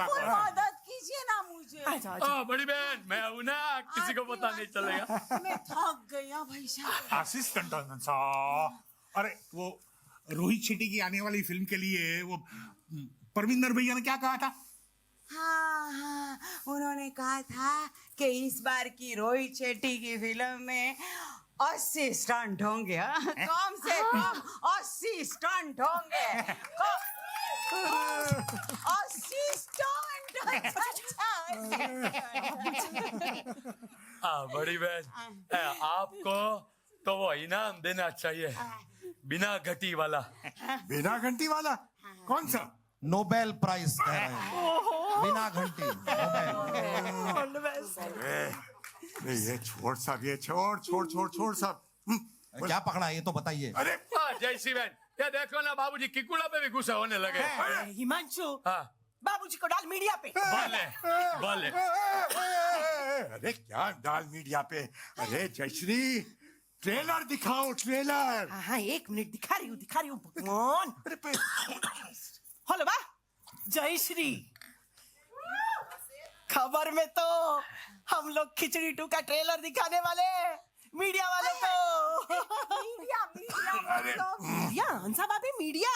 मदद कीजिए ना मुझे। बड़ी बहन मैं हूं ना, किसी को पता नहीं चलेगा। मैं थक गई हूं भाई साहब। असिस्टेंट अरे वो रोहित शेट्टी की आने वाली फिल्म के लिए वो परमिंदर भैया ने क्या कहा था? हाँ, उन्होंने कहा था कि इस बार की रोहित शेट्टी की फिल्म में 80 स्टंट होंगे। कम से कम 80 स्टंट होंगे। 80 स्टंट। बड़ी बहन आपको तो वो इनाम देना चाहिए, बिना घटी वाला। बिना घंटी वाला? कौन सा? नोबेल प्राइज कह रहे हैं, बिना घंटी नोबेल। ये छोड़ साहब, ये छोड़ साहब। क्या पकड़ा ये तो बताइए। अरे जय श्री बहन, ये देखो ना बाबूजी किकुड़ा पे भी गुस्सा होने लगे। हिमांशु, हाँ बाबूजी को डाल मीडिया पे। बोले अरे क्या डाल मीडिया पे? अरे जयश्री, ट्रेलर दिखाओ, ट्रेलर। हाँ, 1 मिनट दिखा रही हूँ भगवान। हेलो बा, जय श्री। खबर में तो हम लोग खिचड़ी 2 का ट्रेलर दिखाने वाले, मीडिया वाले तो मीडिया हंसा भाभी, मीडिया।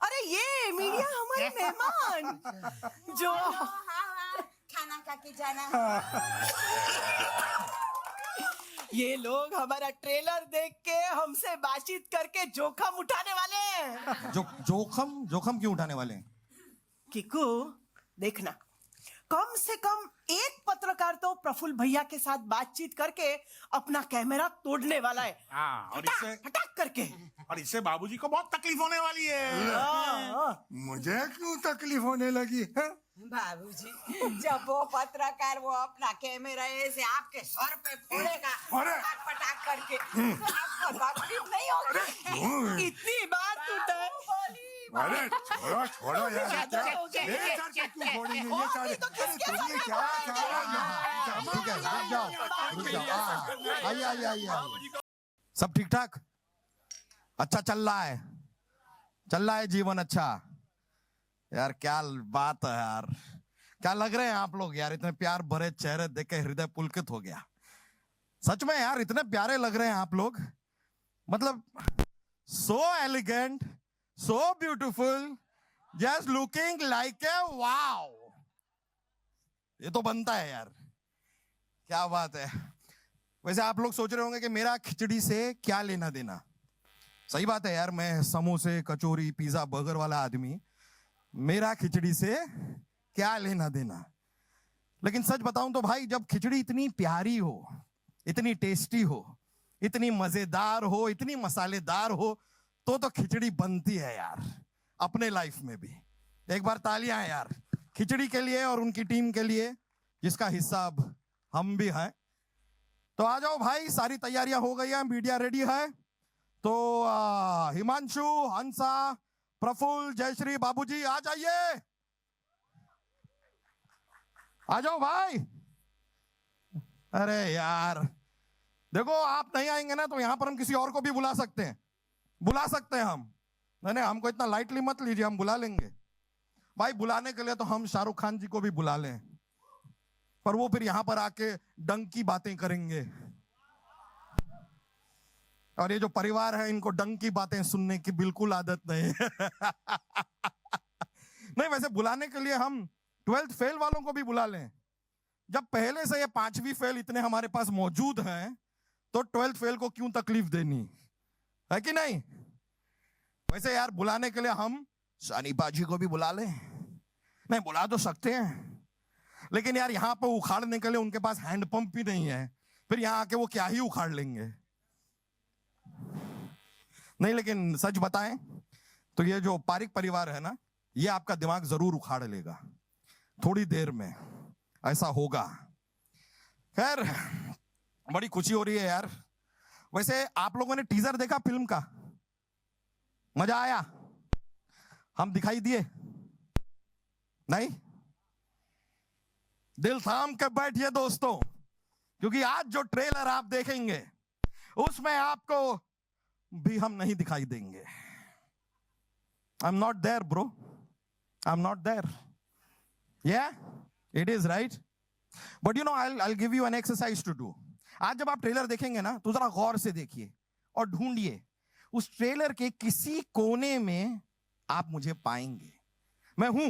अरे ये मीडिया हमारे मेहमान जो खाना खा के जाना। ये लोग हमारा ट्रेलर देख के हमसे बातचीत करके जोखम उठाने वाले हैं। जोखम क्यों उठाने वाले हैं? किकू देखना, कम से कम एक पत्रकार तो प्रफुल्ल भैया के साथ बातचीत करके अपना कैमरा तोड़ने वाला है। हाँ, और हटाक करके। और इससे बाबूजी को बहुत तकलीफ होने वाली है। मुझे क्यों तकलीफ होने लगी है? बाबूजी, जब वो पत्रकार वो अपना कैमरा ऐसे आपके सर पे फोड़ेगा, पटाक करके, तो आपको तकलीफ नहीं होगी। इतनी बात टूटा। अरे छोड़ो यार, क्यों फोड़ेंगे ये सारे? रुक जाओ। आइए। सब ठीक ठाक? अच्छा चल रहा है जीवन। अच्छा यार, क्या बात है यार, क्या लग रहे हैं आप लोग यार, इतने प्यार भरे चेहरे देख के हृदय पुलकित हो गया। सच में यार, इतने प्यारे लग रहे हैं आप लोग, मतलब so elegant, so beautiful, just looking like a wow. ये तो बनता है यार, क्या बात है। वैसे आप लोग सोच रहे होंगे कि मेरा खिचड़ी से क्या लेना देना। सही बात है यार, मैं समोसे कचौरी पिज्जा बर्गर वाला आदमी, मेरा खिचड़ी से क्या लेना देना। लेकिन सच बताऊं तो भाई, जब खिचड़ी इतनी प्यारी हो, इतनी टेस्टी हो, इतनी मजेदार हो, इतनी मसालेदार हो, तो खिचड़ी बनती है यार, अपने लाइफ में भी। एक बार तालियां हैं यार खिचड़ी के लिए और उनकी टीम के लिए, जिसका हिस्सा अब हम भी हैं। तो आ जाओ भाई, सारी तैयारियां हो गई हैं, मीडिया रेडी है। तो हिमांशु, हंसा, प्रफुल्ल, जयश्री, बाबूजी आ जाइए, आ जाओ भाई। अरे यार देखो, आप नहीं आएंगे ना तो यहां पर हम किसी और को भी बुला सकते हैं हम। नहीं, हमको इतना लाइटली मत लीजिए, हम बुला लेंगे भाई। बुलाने के लिए तो हम शाहरुख खान जी को भी बुला लें, पर वो फिर यहां पर आके डंक की बातें करेंगे, और ये जो परिवार है इनको डंक की बातें सुनने की बिल्कुल आदत नहीं है। नहीं, वैसे बुलाने के लिए हम 12th फेल वालों को भी बुला लें। जब पहले से ये 5वीं फेल इतने हमारे पास मौजूद हैं, तो 12th फेल को क्यों तकलीफ देनी है कि नहीं। वैसे यार, बुलाने के लिए हम सनी बाजी को भी बुला लें। नहीं, बुला तो सकते हैं, लेकिन यार यहां पर उखाड़ने के लिए उनके पास हैंडपंप भी नहीं है, फिर यहां आके वो क्या ही उखाड़ लेंगे। नहीं, लेकिन सच बताएं तो ये जो पारिक परिवार है ना, ये आपका दिमाग जरूर उखाड़ लेगा, थोड़ी देर में ऐसा होगा। खैर, बड़ी खुशी हो रही है यार। वैसे आप लोगों ने टीजर देखा फिल्म का? मजा आया? हम दिखाई दिए? नहीं? दिल थाम के बैठिए दोस्तों, क्योंकि आज जो ट्रेलर आप देखेंगे उसमें आपको भी हम नहीं दिखाई देंगे। I am not there bro, I am not there. Yeah, it is right. But you know, I'll give you an exercise to do. आज जब आप ट्रेलर देखेंगे ना तो जरा गौर से देखिए और ढूंढिए उस ट्रेलर के किसी कोने में आप मुझे पाएंगे. मैं हूं,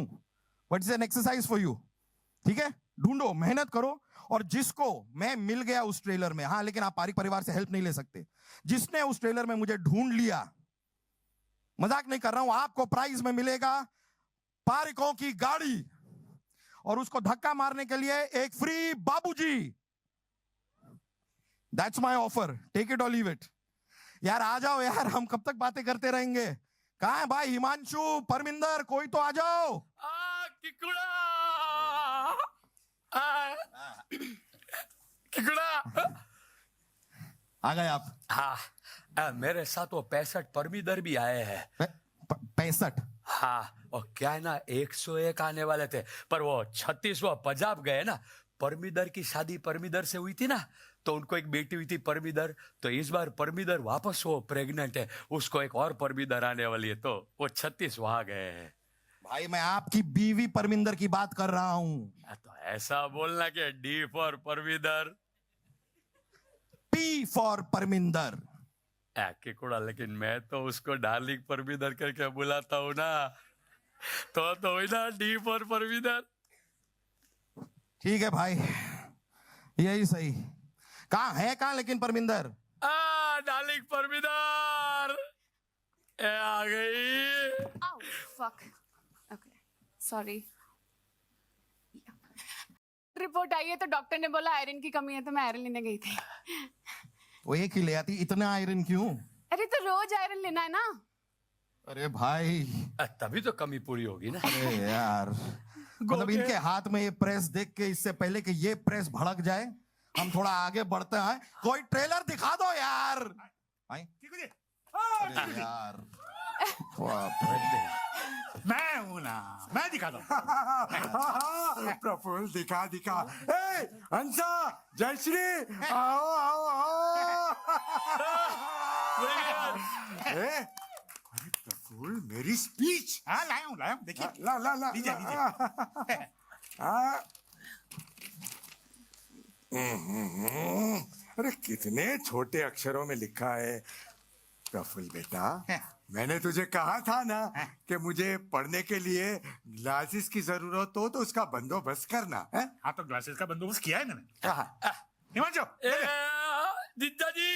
but it's an exercise for you. ठीक है, ढूंढो, मेहनत करो. और जिसको मैं मिल गया उस ट्रेलर में, हाँ लेकिन आप पारिक परिवार से हेल्प नहीं ले सकते, जिसने उस ट्रेलर में मुझे ढूंढ लिया, मजाक नहीं कर रहा हूं, आपको प्राइज में मिलेगा पारिकों की गाड़ी और उसको धक्का मारने के लिए एक फ्री बाबूजी. That's my offer, take it or leave it. यार आ जाओ यार, हम कब तक बातें करते रहेंगे. कहां है भाई हिमांशु, परमिंदर, कोई तो आ जाओ. किकुड़ा किकुड़ा आ गए आप. हाँ, मेरे साथ वो 65 परमिदर भी आए हैं. 65? हाँ, और क्या है ना, 101 आने वाले थे, पर वो 36वां पंजाब गए ना. परमिदर की शादी परमिदर से हुई थी ना, तो उनको एक बेटी हुई थी परमिदर. तो इस बार परमिदर वापस वो प्रेग्नेंट है, उसको एक और परमिदर आने वाली है, तो वो 36 वहां गए हैं. भाई मैं आपकी बीवी परमिंदर की बात कर रहा हूं. तो ऐसा बोलना कि D for Parminder, P for Parminder. किकुड़ा, लेकिन मैं तो उसको डार्लिंग परमिदर करके बुलाता हूँ ना, तो हुई ना डी फॉर परमिदर. ठीक है भाई, यही सही. कहां है, कहां लेकिन परमिंदर? डार्लिंग परमिदर आ गई. Ow, fuck. Okay, sorry. Report आई है तो डॉक्टर ने बोला आयरन की कमी है, तो मैं आयरन लेने गई थी. वो एक ही ले आती, इतना आयरन क्यों? अरे तो रोज आयरन लेना है ना. अरे भाई, तभी तो कमी पूरी होगी ना. अरे यार, मतलब इनके हाथ में ये प्रेस देख के, इससे पहले कि ये प्रेस भड़क जाए, हम थोड़ा आगे बढ़ते हैं. कोई ट्रेलर दिखा दो यार. आई? अरे यार, बाप रे. मैं हूं ना, मैं दिखा दो. प्रफुल्ल दिखा दिखा. ए हंसा, जयश्री, आओ आओ आओ. ए, अरे प्रफुल्ल, मेरी स्पीच. हाँ लाया हूं, देखिए. ला ला ला. लीजिए, लीजिए. हाँ. अरे कितने छोटे अक्षरों में लिखा है. प्रफुल्ल बेटा, मैंने तुझे कहा था ना कि मुझे पढ़ने के लिए ग्लासेस की जरूरत हो तो उसका बंदोबस्त करना है. हाँ, तो ग्लासेस का बंदोबस्त किया है मैंने. कहा? हिमांशु, जीजा जी.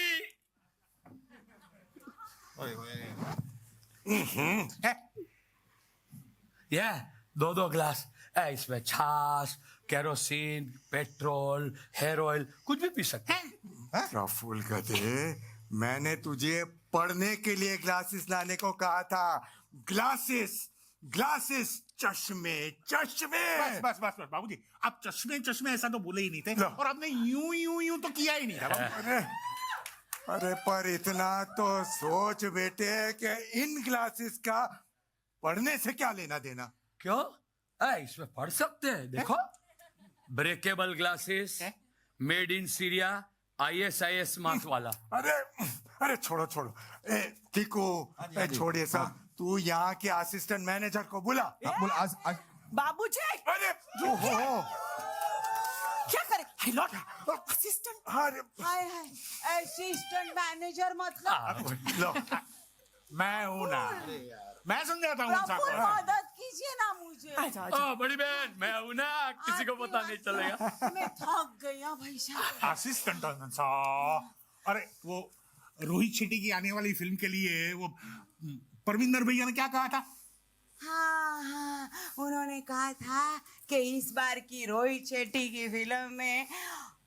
ये 2 ग्लास. इसमें छाछ, केरोसिन, पेट्रोल, हेयर ऑयल, कुछ भी पी सकते हैं. प्रफुल्ल गधे, मैंने तुझे पढ़ने के लिए ग्लासेस लाने को कहा था. ग्लासेस, ग्लासेस, चश्मे, चश्मे. बस बाबूजी, आप चश्मे ऐसा तो बोले ही नहीं थे, और आपने यूं तो किया ही नहीं था. अरे पर इतना तो सोच बेटे कि इन ग्लासेस का पढ़ने से क्या लेना देना. क्यों? इसमें पढ़ सकते हैं, देखो. Breakable glasses, made in Syria, ISIS marks वाला. अरे छोड़ो. टीकू, छोड़ ये सब. तू यहाँ के असिस्टेंट मैनेजर को बुला. बाबूजी, अरे जो हो. क्या करे? असिस्टेंट. अरे हाय असिस्टेंट मैनेजर मतलब. लो, मैं हूं ना, मैं समझाता हूँ प्रफुल्ल, सबको. मदद कीजिए ना मुझे. बड़ी बहन, मैं हूं ना, किसी को पता नहीं चलेगा. मैं थक गई हूं भाई साहब. असिस्टेंट. अरे वो रोहित शेट्टी की आने वाली फिल्म के लिए वो परमिंदर भैया ने क्या कहा था? हाँ, उन्होंने कहा था कि इस बार की रोहित शेट्टी की फिल्म में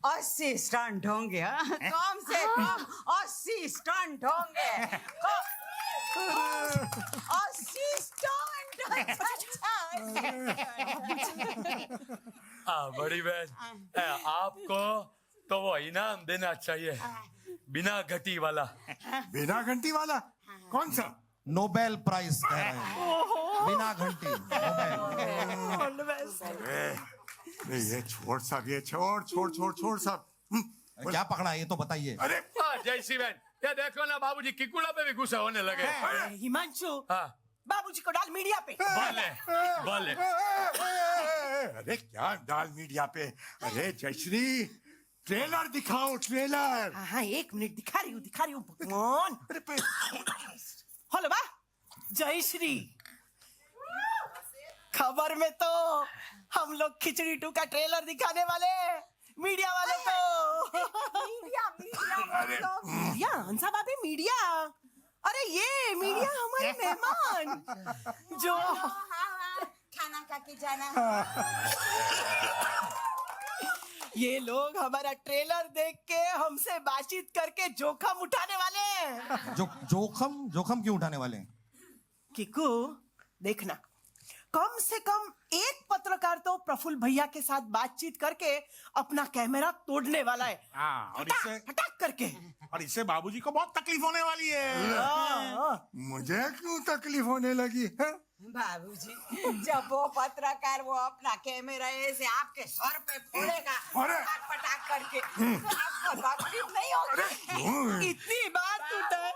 80 स्टंट होंगे. कम से कम 80 स्टंट होंगे. 80 स्टंट. बड़ी बहन, आपको तो वो इनाम देना चाहिए, बिना घटी वाला. बिना घंटी वाला? कौन सा? नोबेल प्राइज कह रहे हैं, बिना घंटी. नहीं, ये छोड़ साहब, ये छोड़ साहब. क्या पकड़ा है ये तो बताइए. अरे जय श्री बहन, ये देखो ना, बाबूजी किकुड़ा पे भी गुस्सा होने लगे. हिमांशु, हाँ, बाबूजी को डाल मीडिया पे. बोले. अरे क्या डाल मीडिया पे? अरे जयश्री, ट्रेलर दिखाओ, ट्रेलर। हाँ, 1 मिनट दिखा रही हूँ भगवान। हेलो बा, जय श्री। खबर में तो हम लोग खिचड़ी 2 का ट्रेलर दिखाने वाले हैं, मीडिया वालों को। मीडिया हंसा भाभी, मीडिया। अरे ये मीडिया हमारे मेहमान जो खाना खा के जाना। ये लोग हमारा ट्रेलर देख के हमसे बातचीत करके जोखम उठाने वाले हैं। जोखम क्यों उठाने वाले हैं? किकू देखना, कम से कम एक पत्रकार तो प्रफुल्ल भैया के साथ बातचीत करके अपना कैमरा तोड़ने वाला है। हाँ, और हटाक करके। इससे बाबूजी को बहुत तकलीफ होने वाली है। हाँ। मुझे क्यों तकलीफ होने लगी है? बाबूजी, जब वो पत्रकार वो अपना कैमरा ऐसे आपके सर पे फोड़ेगा अरे! पटाख करके, तो आपको तकलीफ नहीं होगी। इतनी बात टूटा है।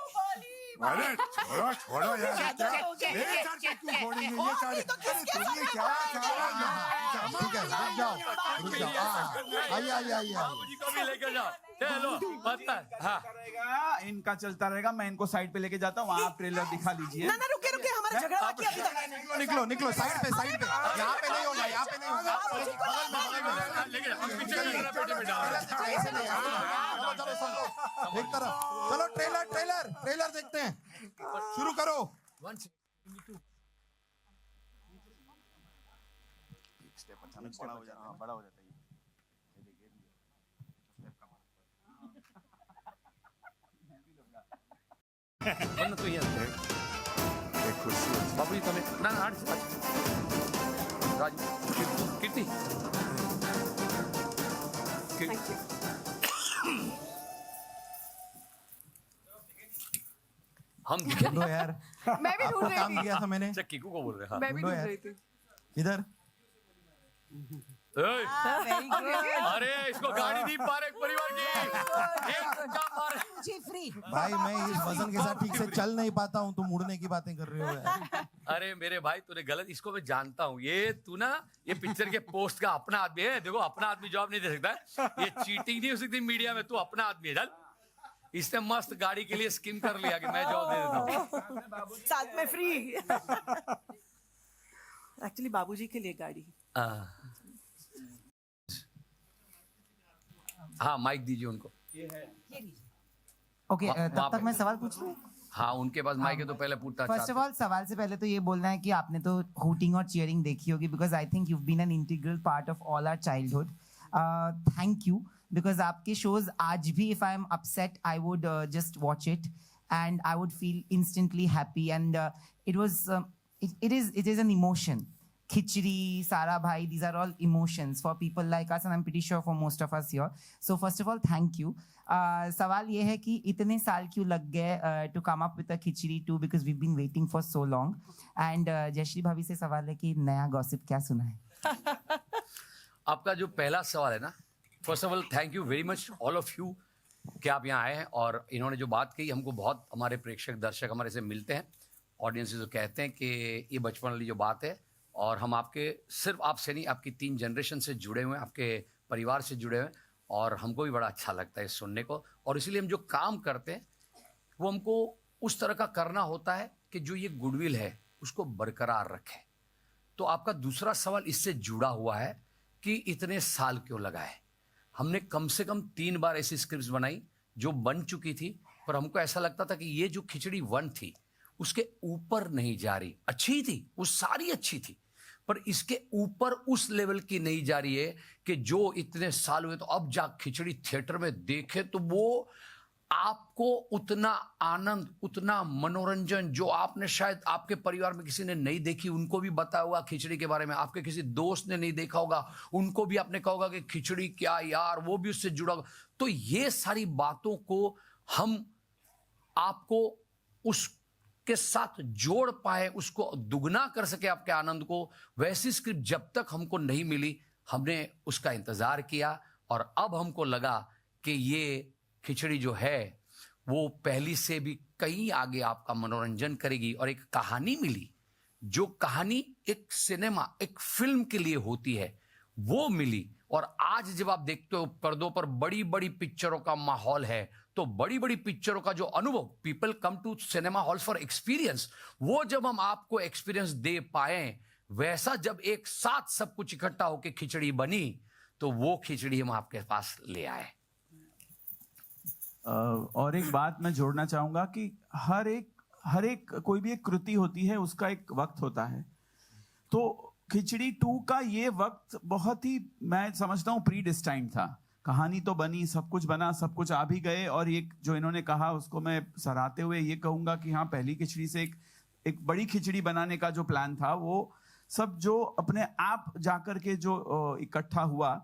अरे छोड़ो यार, मेरे सर पे क्यों फोड़ेंगे ये सारे? अरे तुमने क्या ठीक है, रुक जाओ। आइए। बाबूजी को भी लेके जाओ। चलो पता है। हाँ रहेगा, इनका चलता रहेगा। मैं इनको साइड पे लेके जाता हूँ, वहाँ आप ट्रेलर दिखा लीजिए। ना रुके, हमारा झगड़ा बाकी अभी तक। निकलो साइड पे। यहाँ पे नहीं होगा। एक तरफ। चलो ट्रेलर देखते हैं। शुरू करो। बड़ा हो जाता है। तो ये बाबूजी તમે ના राजू कीर्ति हम दिखे ढूंढो यार, मैं भी ढूंढ आपको रही काम थी। दिया था मैंने। अच्छा किकू को बोल रहे हैं। हाँ मैं भी ढूंढो ढूंढ यार। रही थी। इधर ए, अरे इसको गाड़ी दी पारेख परिवार की एक धक्का मारे। जी फ्री। भाई, मैं इस वजन के साथ ठीक से चल नहीं पाता हूँ, तुम मुड़ने की बातें कर रहे हो यार। अरे मेरे भाई तूने गलत, इसको मैं जानता हूँ। ये तू ना ये पिक्चर के पोस्ट का अपना आदमी है। देखो अपना आदमी जॉब नहीं दे सकता है। ये चीटिंग नहीं हो सकती मीडिया में। तू अपना आदमी है। चल, इसने मस्त गाड़ी के लिए स्कीम कर लिया कि मैं जॉब दे देता हूँ। साथ में फ्री। एक्चुअली बाबूजी के लिए गाड़ी। हाँ माइक दीजिए उनको। ओके, तब तक मैं सवाल पूछ लूं? हाँ उनके पास माइक है तो पहले पूछता। फर्स्ट ऑफ ऑल, सवाल से पहले तो ये बोलना है कि आपने तो हूटिंग और चीयरिंग देखी होगी, because I think you been an integral part of all our childhood. Thank you, because आपके शोज आज भी if I am upset I would just watch it and I would feel instantly happy and it was it is an emotion. Khichdi, Sara Bhai, these are all emotions for people like us, and I'm pretty sure for most of us here. So first of all, thank you. सवाल ये है कि इतने साल क्यों लग गए to come up with a Khichdi 2, because we've been waiting for so long. And Jayashree भाभी से सवाल है कि नया गॉसिप क्या सुना है? आपका जो पहला सवाल है ना, first of all thank you very much all of you कि आप यहाँ आए हैं और इन्होंने जो बात कही हमको बहुत, हमारे प्रेक्षक दर्शक हमारे से मिलते हैं, ऑडियंस जो कहते हैं कि ये बचपन वाली जो बात है, और हम आपके सिर्फ आपसे नहीं आपकी 3 जनरेशन से जुड़े हुए हैं, आपके परिवार से जुड़े हुए हैं, और हमको भी बड़ा अच्छा लगता है सुनने को। और इसीलिए हम जो काम करते हैं वो हमको उस तरह का करना होता है कि जो ये गुडविल है उसको बरकरार रखे। तो आपका दूसरा सवाल इससे जुड़ा हुआ है कि इतने साल क्यों लगाए। हमने कम से कम 3 बार ऐसी स्क्रिप्ट्स बनाई जो बन चुकी थी, पर हमको ऐसा लगता था कि ये जो खिचड़ी 1 थी उसके ऊपर नहीं जा रही। अच्छी थी वो, सारी अच्छी थी, पर इसके ऊपर उस लेवल की नहीं जा रही है कि जो इतने साल हुए तो अब जा खिचड़ी थिएटर में देखे तो वो आपको उतना आनंद, उतना मनोरंजन जो आपने शायद आपके परिवार में किसी ने नहीं देखी, उनको भी बताया होगा खिचड़ी के बारे में, आपके किसी दोस्त ने नहीं देखा होगा उनको भी आपने कहा होगा कि खिचड़ी क्या यार, वो भी उससे जुड़ा होगा। तो ये सारी बातों को हम आपको उस के साथ जोड़ पाए, उसको दुगना कर सके आपके आनंद को, वैसी स्क्रिप्ट जब तक हमको नहीं मिली हमने उसका इंतजार किया, और अब हमको लगा कि ये खिचड़ी जो है वो पहली से भी कहीं आगे आपका मनोरंजन करेगी। और एक कहानी मिली, जो कहानी एक सिनेमा, एक फिल्म के लिए होती है, वो मिली। और आज जब आप देखते हो पर्दों पर बड़ी बड़ी पिक्चरों का माहौल है, तो बड़ी बड़ी पिक्चरों का जो अनुभव, people come to cinema hall for experience, वो जब हम आपको एक्सपीरियंस दे पाए, वैसा जब एक साथ सब कुछ इकट्ठा होकर खिचड़ी बनी, तो वो खिचड़ी हम आपके पास ले आए। और एक बात मैं जोड़ना चाहूंगा कि हर एक कोई भी एक कृति होती है, उसका एक वक्त होता है। तो खिचड़ी 2 का ये वक्त बहुत ही, मैं समझता हूँ, प्री डिस्टाइंड था। कहानी तो बनी, सब कुछ बना, सब कुछ आ भी गए, और एक जो इन्होंने कहा उसको मैं सराहते हुए ये कहूंगा कि हाँ, पहली खिचड़ी से एक बड़ी खिचड़ी बनाने का जो प्लान था, वो सब जो अपने आप जाकर के जो इकट्ठा हुआ,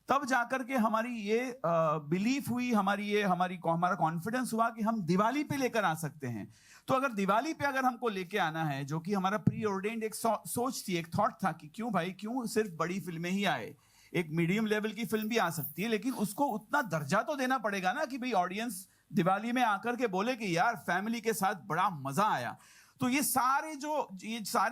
तब जाकर के हमारी ये बिलीफ हुई, हमारा कॉन्फिडेंस हुआ कि हम दिवाली पे लेकर आ सकते हैं। तो अगर दिवाली पे अगर हमको लेके आना है, जो कि हमारा प्री ऑर्डेंड एक सोच थी, एक थॉट था कि क्यों सिर्फ बड़ी फिल्में ही आए, एक मीडियम लेवल की फिल्म भी आ सकती है, लेकिन उसको उतना दर्जा तो देना पड़ेगा ना कि भाई ऑडियंस दिवाली में आकर के बोले कि यार फैमिली के साथ बड़ा मजा आया। तो ये सारे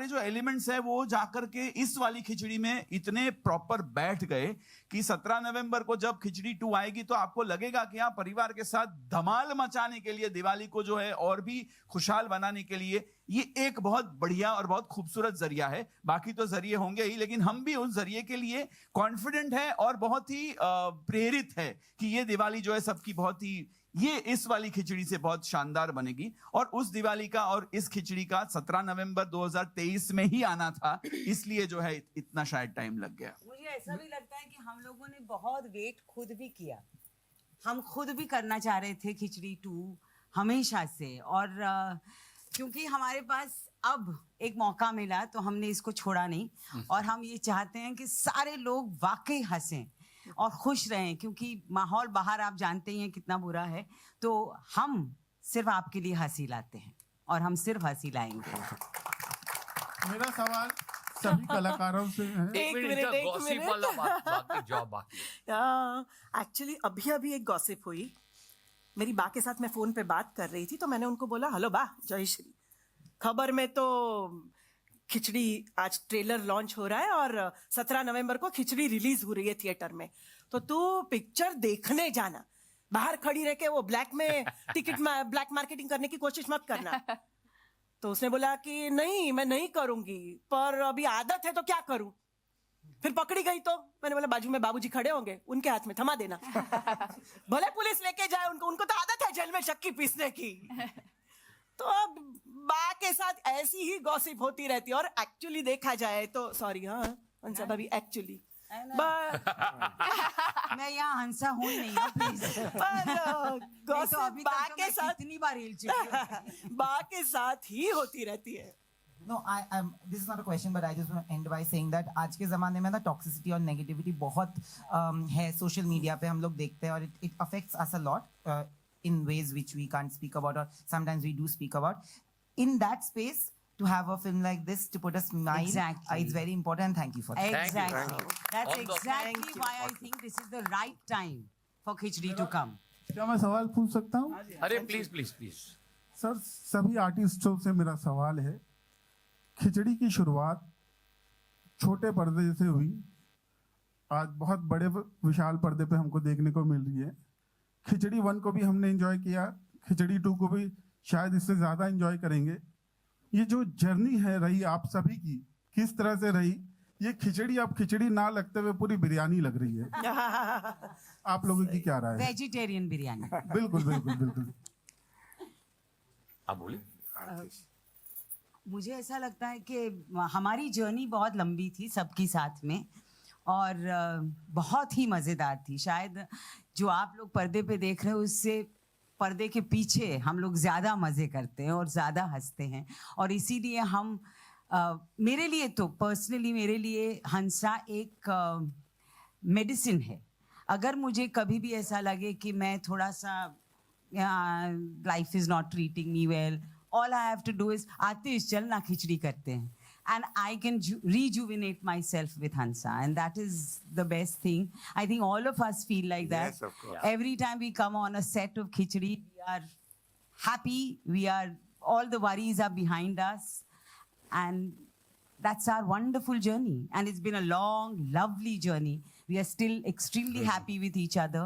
जो एलिमेंट्स है, वो जाकर के इस वाली खिचड़ी में इतने प्रॉपर बैठ गए कि 17 नवंबर को जब खिचड़ी 2 आएगी, तो आपको लगेगा कि आप परिवार के साथ धमाल मचाने के लिए, दिवाली को जो है और भी खुशहाल बनाने के लिए, ये एक बहुत बढ़िया और बहुत खूबसूरत जरिया है। बाकी तो जरिए होंगे ही, लेकिन हम भी उस जरिए के लिए कॉन्फिडेंट है और बहुत ही प्रेरित है कि ये दिवाली जो है सबकी बहुत ही, ये इस वाली खिचड़ी से बहुत शानदार बनेगी। और उस दिवाली का और इस खिचड़ी का 17 नवंबर 2023 में ही आना था, इसलिए जो है इतना शायद टाइम लग गया। मुझे ऐसा भी लगता है कि हम लोगों ने बहुत वेट खुद भी किया। हम खुद भी करना चाह रहे थे खिचड़ी 2 हमेशा से, और क्योंकि हमारे पास अब एक मौका मिला, तो हमने इसको छोड़ा नहीं। और हम ये चाहते हैं कि सारे लोग वाकई हंसें और खुश रहें, क्योंकि माहौल बाहर आप जानते ही हैं कितना बुरा है। तो हम सिर्फ आपके लिए हंसी लाते हैं, और हम सिर्फ हंसी लाएंगे। मेरा सवाल सभी कलाकारों से है। एक मिनट। वाला बाकी जॉब बाकी। एक्चुअली अभी एक गॉसिप हुई। मेरी बा के साथ मैं फोन पे बात कर रही थी, तो मैंने उनको बोला, हेलो बा, जय श्री। खबर में तो खिचड़ी आज ट्रेलर लॉन्च हो रहा है और 17 नवंबर को खिचड़ी रिलीज हो रही है थिएटर में, तो तू पिक्चर देखने जाना, बाहर खड़ी रह के वो ब्लैक मार्केटिंग करने की कोशिश मत करना। तो उसने बोला कि नहीं, मैं नहीं करूंगी, पर अभी आदत है तो क्या करूं। फिर पकड़ी गई तो मैंने बोला, बाजू में बाबूजी खड़े होंगे, उनके हाथ में थमा देना। भले पुलिस लेके जाए उनको तो आदत है जेल में चक्की पीसने की। तो अब बा के साथ ऐसी ही गॉसिप होती रहती है। और एक्चुअली देखा जाए तो, सॉरी हाँ हंसा भाभी, एक्चुअली मैं यहाँ हंसा हूँ नहीं, प्लीज। गॉसिप बा के साथ कितनी बार हिल चुकी हूँ। बा के साथ ही होती रहती है। No, this is not a question, but I just want to end by saying that आज के ज़माने में ना toxicity और negativity बहुत है social media पे, हम लोग देखते हैं, और it affects us a lot in ways which we can't speak about, or sometimes we do speak about. In that space, to have a film like this to put a smile, Exactly. it's very important, and thank you for that. Exactly. That's On the- exactly why I think this is the right time for khichdi to come. क्या मैं सवाल पूछ सकता हूँ? अरे please. Sir, सभी आर्टिस्टों से मेरा सवाल है, खिचड़ी की शुरुआत छोटे पर्दे से हुई, आज बहुत बड़े विशाल पर्दे पे हमको देखने को मिल रही है। खिचड़ी 1 को भी हमने एंजॉय किया, खिचड़ी 2 को भी शायद इससे ज्यादा एंजॉय करेंगे। ये जो जर्नी है रही आप सभी की, किस तरह से रही? ये खिचड़ी अब खिचड़ी ना लगते हुए पूरी बिरयानी लग रही है। आप लोगों की क्या राय है? वेजिटेरियन बिरयानी। बिल्कुल। आप बोलिए। मुझे ऐसा लगता है कि हमारी जर्नी बहुत लंबी थी सबकी साथ में, और बहुत ही मज़ेदार थी। शायद जो आप लोग पर्दे पे देख रहे हो, उससे पर्दे के पीछे हम लोग ज़्यादा मज़े करते हैं और ज़्यादा हंसते हैं। और इसीलिए हम मेरे लिए तो पर्सनली, मेरे लिए हंसा एक मेडिसिन है। अगर मुझे कभी भी ऐसा लगे कि मैं थोड़ा सा life is not treating me well, all I have to do is Atish चल ना खिचड़ी करते हैं, and I can rejuvenate myself with Hansa, and that is the best thing. I think all of us feel like that. Yes, of course. Every time we come on a set of Khichdi, we are happy, all the worries are behind us, and That's our wonderful journey. And it's been a long, lovely journey. We are still extremely happy with each other.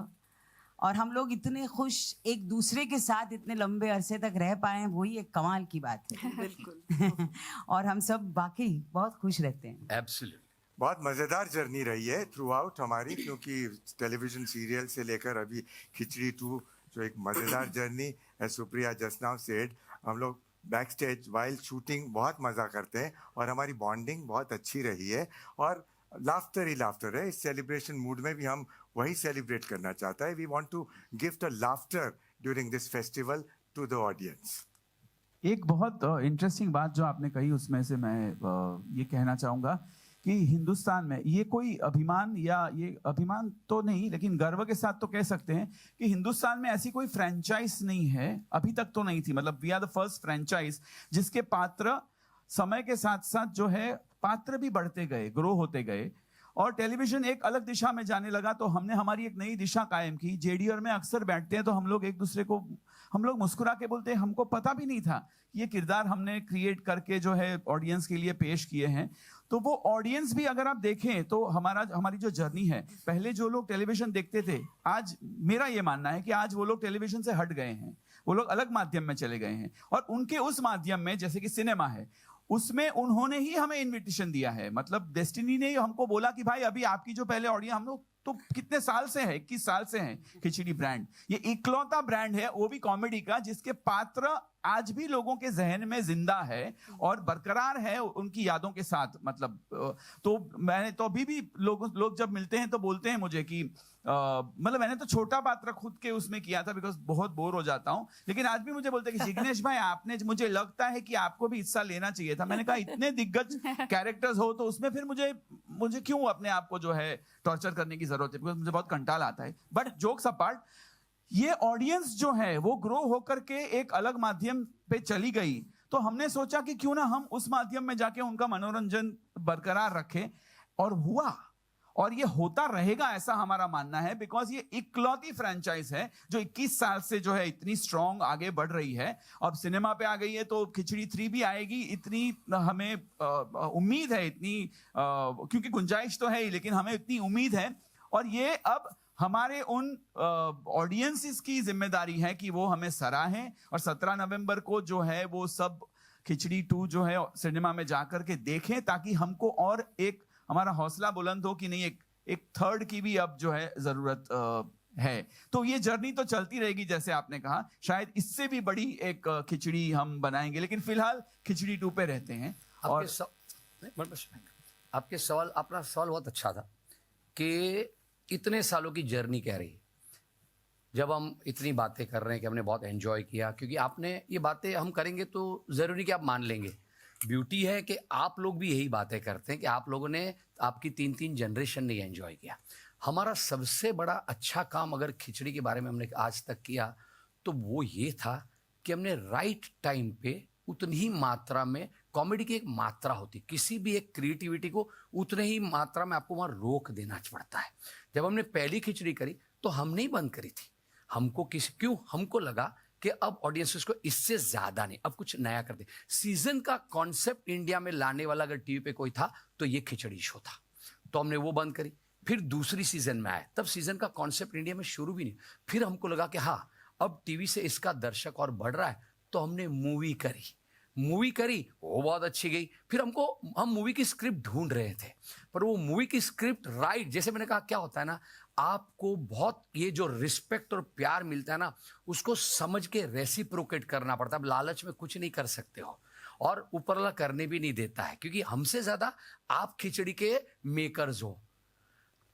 और हम लोग इतने खुश एक दूसरे के साथ इतने लंबे अरसे तक रह पाए हैं, वही एक कमाल की बात है. बिल्कुल. और हम सब वाकई बहुत खुश रहते हैं. एब्सोल्युटली. बहुत मज़ेदार जर्नी रही है थ्रू आउट हमारी, क्योंकि टेलीविज़न सीरियल से लेकर अभी खिचड़ी 2 जो एक मज़ेदार journey, as Supriya just now said, हम लोग बैक स्टेज वाइल शूटिंग बहुत मज़ा करते हैं और हमारी बॉन्डिंग बहुत अच्छी रही है और लाफ्टर ही लाफ्टर है. इस सेलिब्रेशन मूड में भी हम वही सेलिब्रेट करना चाहता है. We want to gift a laughter during this festival to the audience. एक बहुत इंटरेस्टिंग बात जो आपने कही, उसमें से मैं ये कहना चाहूँगा कि हिंदुस्तान में ये कोई अभिमान, या ये अभिमान तो नहीं लेकिन गर्व के साथ तो कह सकते हैं कि हिंदुस्तान में ऐसी कोई फ्रेंचाइज नहीं है, अभी तक तो नहीं थी. मतलब we are the first franchise जिसके पात्र समय के साथ साथ जो है पात्र भी बढ़ते गए, ग्रो होते गए और टेलीविजन एक अलग दिशा में जाने लगा. तो हमने हमारी एक नई दिशा कायम की. जेडीआर में अक्सर बैठते हैं तो हम लोग एक दूसरे को, हम लोग मुस्कुरा के बोलते हैं हमको पता भी नहीं था ये किरदार हमने क्रिएट करके जो है ऑडियंस के लिए पेश किए हैं. तो वो ऑडियंस भी अगर आप देखें तो हमारी जो जर्नी है, पहले जो लोग टेलीविजन देखते थे, आज मेरा ये मानना है कि आज वो लोग टेलीविजन से हट गए हैं, वो लोग अलग माध्यम में चले गए हैं और उनके उस माध्यम में जैसे कि सिनेमा है, उसमें उन्होंने ही हमें इनविटेशन दिया है. मतलब डेस्टिनी ने हमको बोला कि भाई अभी आपकी जो पहले ऑडियंस, हम लोग तो कितने साल से है, 21 साल से हैं खिचड़ी ब्रांड. ये इकलौता ब्रांड है वो भी कॉमेडी का जिसके पात्र आज भी लोगों के जहन में जिंदा है और बरकरार है उनकी यादों के साथ. मतलब तो मैंने तो अभी भी लोग जब मिलते हैं तो बोलते हैं मुझे कि मतलब मैंने तो छोटा पात्र खुद के उसमें किया था बिकॉज बहुत बोर हो जाता हूं, लेकिन आज भी मुझे बोलते हैं कि जिग्नेश भाई आपने, मुझे लगता है कि आपको भी हिस्सा लेना चाहिए था. मैंने कहा इतने दिग्गज कैरेक्टर्स हो तो उसमें फिर मुझे क्यों अपने आप को जो है टॉर्चर करने की जरूरत है, बिकॉज मुझे बहुत कंटाल आता है. बट जोक्स अपार्ट, ये ऑडियंस जो है वो ग्रो होकर के एक अलग माध्यम पे चली गई, तो हमने सोचा कि क्यों ना हम उस माध्यम में जाके उनका मनोरंजन बरकरार रखें. और हुआ, और ये होता रहेगा ऐसा हमारा मानना है, बिकॉज ये इकलौती फ्रेंचाइज है जो 21 साल से जो है इतनी स्ट्रांग आगे बढ़ रही है. अब सिनेमा पे आ गई है तो खिचड़ी 3 भी आएगी, इतनी हमें उम्मीद है, इतनी क्योंकि गुंजाइश तो है ही, लेकिन हमें इतनी उम्मीद है. और ये अब हमारे उन ऑडियंसेस की जिम्मेदारी है कि वो हमें सराहें और 17 नवंबर को जो है वो सब खिचड़ी 2 जो है सिनेमा में जाकर के देखें, ताकि हमको और एक हमारा हौसला बुलंद हो कि नहीं एक थर्ड की भी अब जो है जरूरत है. तो ये जर्नी तो चलती रहेगी जैसे आपने कहा, शायद इससे भी बड़ी एक खिचड़ी हम बनाएंगे, लेकिन फिलहाल खिचड़ी 2 पे रहते हैं. और आपके सवाल, अपना सवाल बहुत अच्छा था कि इतने सालों की जर्नी कह रही है, जब हम इतनी बातें कर रहे हैं कि हमने बहुत एंजॉय किया, क्योंकि आपने ये बातें हम करेंगे तो ज़रूरी कि आप मान लेंगे. ब्यूटी है कि आप लोग भी यही बातें करते हैं कि आप लोगों ने, आपकी 3 जनरेशन ने एंजॉय किया. हमारा सबसे बड़ा अच्छा काम अगर खिचड़ी के बारे में हमने आज तक किया तो वो ये था कि हमने राइट टाइम पे उतनी ही मात्रा में, कॉमेडी की एक मात्रा होती, किसी भी एक क्रिएटिविटी को उतने ही मात्रा में आपको वहाँ रोक देना पड़ता है. जब हमने पहली खिचड़ी करी तो हमने ही बंद करी थी. हमको लगा कि अब ऑडियंसेस को इससे ज्यादा नहीं, अब कुछ नया कर दे. सीजन का कॉन्सेप्ट इंडिया में लाने वाला अगर टीवी पे कोई था तो ये खिचड़ी शो था, तो हमने वो बंद करी. फिर दूसरी सीजन में आए, तब सीजन का कॉन्सेप्ट इंडिया में शुरू भी नहीं. फिर हमको लगा कि हाँ अब टीवी से इसका दर्शक और बढ़ रहा है, तो हमने मूवी करी, वो बहुत अच्छी गई. फिर हम मूवी की स्क्रिप्ट ढूंढ रहे थे, पर वो मूवी की स्क्रिप्ट राइट, जैसे मैंने कहा, क्या होता है ना, आपको बहुत ये जो रिस्पेक्ट और प्यार मिलता है ना, उसको समझ के रेसिप्रोकेट करना पड़ता है. अब लालच में कुछ नहीं कर सकते हो और ऊपर वाला करने भी नहीं देता है, क्योंकि हमसे ज्यादा आप खिचड़ी के मेकर्स हो,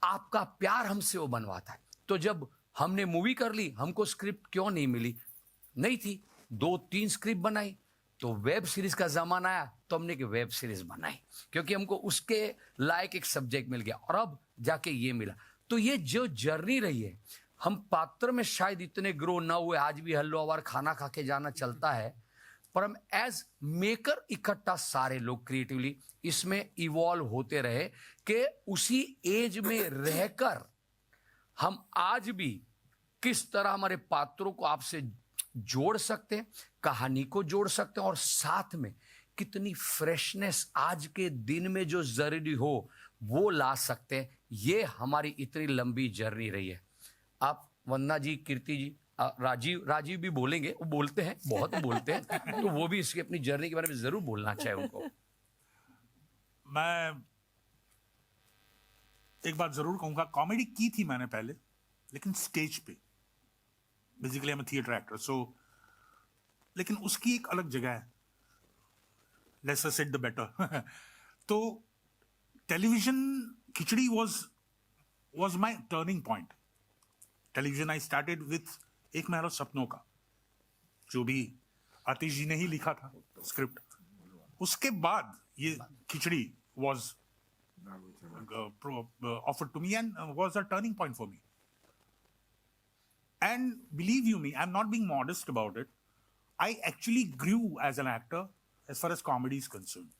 आपका प्यार हमसे वो बनवाता है. तो जब हमने मूवी कर ली, हमको स्क्रिप्ट क्यों नहीं मिली, नहीं थी, 2-3 स्क्रिप्ट बनाई, तो वेब सीरीज का जमाना आया तो हमने एक वेब सीरीज बनाई, क्योंकि हमको उसके लायक एक सब्जेक्ट मिल गया और अब जाके ये मिला. तो ये जो जर्नी रही है, हम पात्र में शायद इतने ग्रो ना हुए, आज भी हलवा खाना खा के जाना चलता है, पर हम एज मेकर इकट्ठा सारे लोग क्रिएटिवली इसमें इवॉल्व होते रहे कि उसी एज में रहकर हम आज भी किस तरह हमारे पात्रों को आपसे जोड़ सकते हैं, कहानी को जोड़ सकते हैं और साथ में कितनी फ्रेशनेस आज के दिन में जो जरूरी हो वो ला सकते हैं। ये हमारी इतनी लंबी जर्नी रही है। आप वंदना जी, कीर्ति जी, राजीव भी बोलेंगे, वो बोलते हैं, बहुत बोलते हैं, तो वो भी इसकी अपनी जर्नी के बारे में जरूर बोलना चाहिए उनको। मैं एक बात जरूर कहूंगा, कॉमेडी की थी मैंने पहले, लेकिन स्टेज पे। Basically I am theatre actor, so लेकिन उसकी एक अलग जगह है, लेसर सेड द बेटर। तो television, Khichdi was my turning point. Television I started with एक महल सपनों का, जो भी आतिश जी ने ही लिखा था स्क्रिप्ट। उसके बाद ये खिचड़ी was offered to me and was a turning point for me. And believe you me, I'm not being modest about it. I actually grew as an actor as far as comedy is concerned.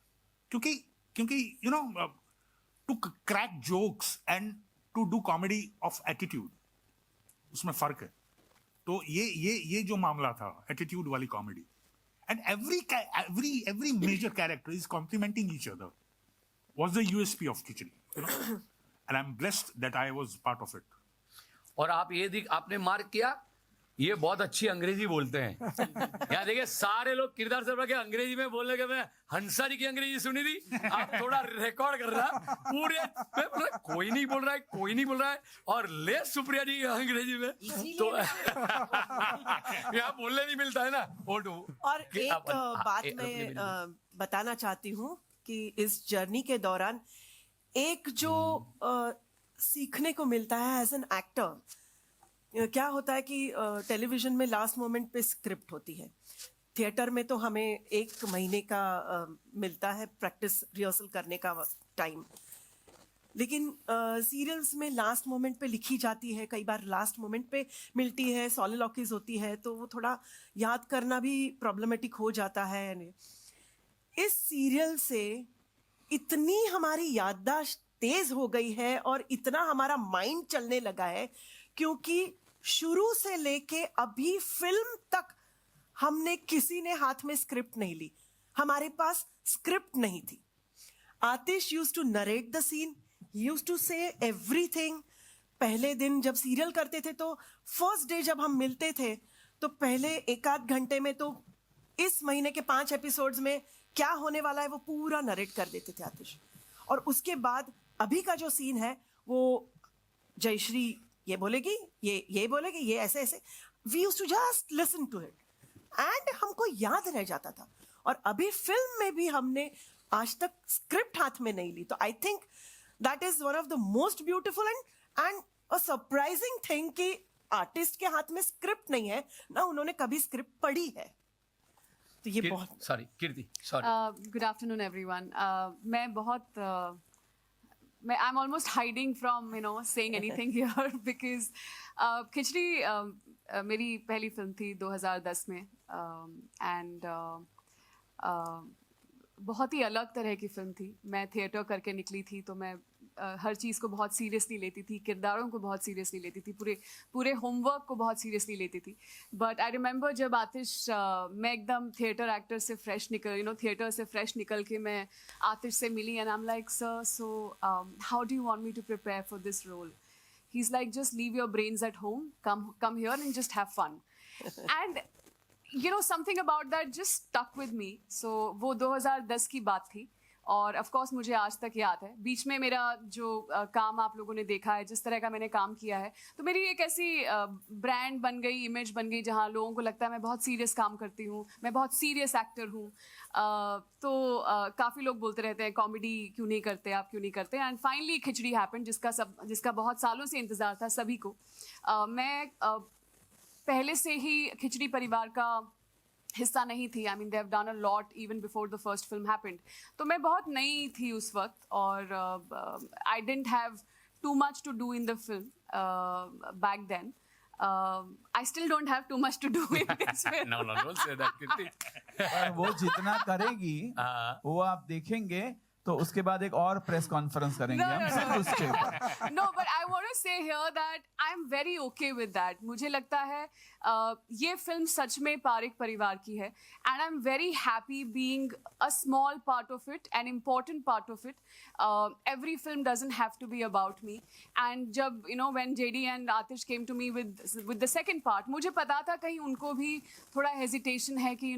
क्योंकि you know, to crack jokes and to do comedy of attitude, उसमें फर्क है। तो ये जो मामला था, attitude वाली comedy, and every major character is complementing each other, was the USP of Khichdi, you know? And I'm blessed that I was part of it. और आप आपने मार्क किया, ये बहुत अच्छी अंग्रेजी बोलते हैं। यहाँ देखिए, सारे लोग किरदार से के अंग्रेजी में बोलने के, मैं हंसारी की अंग्रेजी सुनी थी, आप थोड़ा रिकॉर्ड कर रहा पूरे, कोई नहीं बोल रहा है, और ले सुप्रिया जी की अंग्रेजी में, तो यहाँ बोलने नहीं मिलता है ना। और एक बात मैं बताना चाहती हूँ कि इस जर्नी के दौरान एक जो सीखने को मिलता है एज एन एक्टर, क्या होता है कि टेलीविजन में लास्ट मोमेंट पे स्क्रिप्ट होती है, थिएटर में तो हमें 1 महीने का मिलता है प्रैक्टिस रिहर्सल करने का टाइम, लेकिन सीरियल्स में लास्ट मोमेंट पे लिखी जाती है, कई बार लास्ट मोमेंट पे मिलती है, सॉलिलॉक्वीज होती है, तो वो थोड़ा याद करना भी प्रॉब्लमेटिक हो जाता है। इस सीरियल से इतनी हमारी याददाश्त तेज हो गई है और इतना हमारा माइंड चलने लगा है, क्योंकि शुरू से लेके अभी फिल्म तक हमने किसी ने हाथ में स्क्रिप्ट नहीं ली, हमारे पास स्क्रिप्ट नहीं थी। Aatish used to narrate the scene, used to say everything. पहले दिन जब सीरियल करते थे तो फर्स्ट डे जब हम मिलते थे तो पहले 1-8 घंटे में तो इस महीने के 5 एपिसोड्स में क्या होने वाला है वो पूरा नरेट कर देते थे आतिश। और उसके बाद अभी का जो सीन है वो जयश्री ये बोलेगी, ये बोलेगी, ये ऐसे, we used to just listen to it and हमको याद रह जाता था। और अभी फिल्म में भी हमने आज तक स्क्रिप्ट हाथ में नहीं ली, तो I think that is one of the most beautiful and a surprising thing कि आर्टिस्ट के हाथ में स्क्रिप्ट नहीं है ना, उन्होंने कभी स्क्रिप्ट पढ़ी है। तो ये बहुत Kirti, sorry. Good afternoon everyone. मैं I am almost hiding from saying anything here because Khichdi मेरी पहली फिल्म थी 2010 में, एंड बहुत ही अलग तरह की फिल्म थी। मैं थिएटर करके निकली थी, तो मैं हर चीज़ को बहुत सीरियसली लेती थी, किरदारों को बहुत सीरियसली लेती थी, पूरे होमवर्क को बहुत सीरियसली लेती थी। बट आई रिमेंबर जब आतिश, मैं एकदम थिएटर एक्टर से फ्रेश थिएटर से फ्रेश निकल के मैं आतिश से मिली, and I am like, sir, so how do you want me to prepare for this role? He is like, just leave your brains at home, come here and just have fun. And something about that just stuck with me. So वो 2010 की बात थी, और of course मुझे आज तक याद है। बीच में मेरा जो काम आप लोगों ने देखा है, जिस तरह का मैंने काम किया है, तो मेरी एक ऐसी ब्रांड बन गई, इमेज बन गई, जहाँ लोगों को लगता है मैं बहुत सीरियस काम करती हूँ, मैं बहुत सीरियस एक्टर हूँ। तो काफ़ी लोग बोलते रहते हैं कॉमेडी क्यों नहीं करते आप, क्यों नहीं करते। एंड फाइनली खिचड़ी हैपन, जिसका बहुत सालों से इंतज़ार था सभी को। मैं पहले से ही खिचड़ी परिवार का हिस्सा नहीं थी। I mean they have done a lot even before the first film happened. तो मैं बहुत नई थी उस वक्त, और I didn't have too much to do in the film back then. I still don't have too much to do in this film. No, don't say that, Kirti. और वो जितना करेगी वो आप देखेंगे तो उसके बाद एक और प्रेस कॉन्फ्रेंस करेंगे हम सिर्फ उसके ऊपर। No, but I want to say here that I'm very okay with that. मुझे लगता है ये फिल्म सच में पारिक परिवार की है and I'm very happy being a small part of it, an important part of it. Every film doesn't have to be about me. And जब when JD and Atish came to me with the second part, मुझे पता था कहीं उनको भी थोड़ा hesitation है कि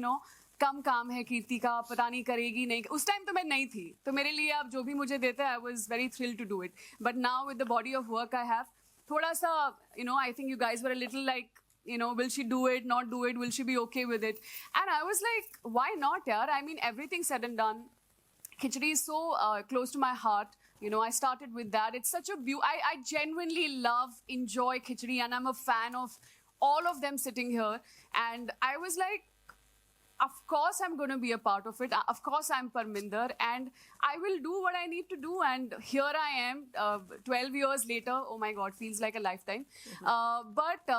कम काम है कीर्ति का, पता नहीं करेगी नहीं। उस टाइम तो मैं नहीं थी, तो मेरे लिए आप जो भी मुझे देते हैं, I was very thrilled to do it. But now with the body of work I have, थोड़ा सा I think you guys were a little like will she do it, not do it, will she be okay with it? And I was like, why not, yaar? I mean, everything said and done, Khichdi is so close to my heart. I started with that. It's such a I genuinely enjoy Khichdi, and I'm a fan of all of them sitting here. And I was like, of course I'm going to be a part of it. Of course I'm Parminder, and I will do what I need to do. And here I am, 12 years later. Oh my God, feels like a lifetime. But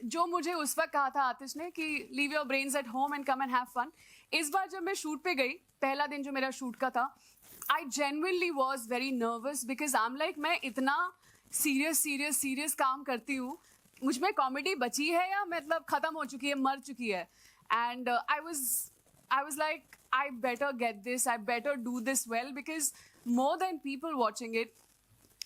जो मुझे उस वक्त कहा था आतिश ने कि leave your brains at home and come and have fun. इस बार जब मैं शूट पे गई, पहला दिन जो मेरा शूट का था, I genuinely was very nervous because I'm like, मैं इतना serious काम करती हूँ, मुझ में कॉमेडी बची है या मतलब खत्म हो चुकी है, मर चुकी है? And I was like, I better get this, I better do this well, because more than people watching it,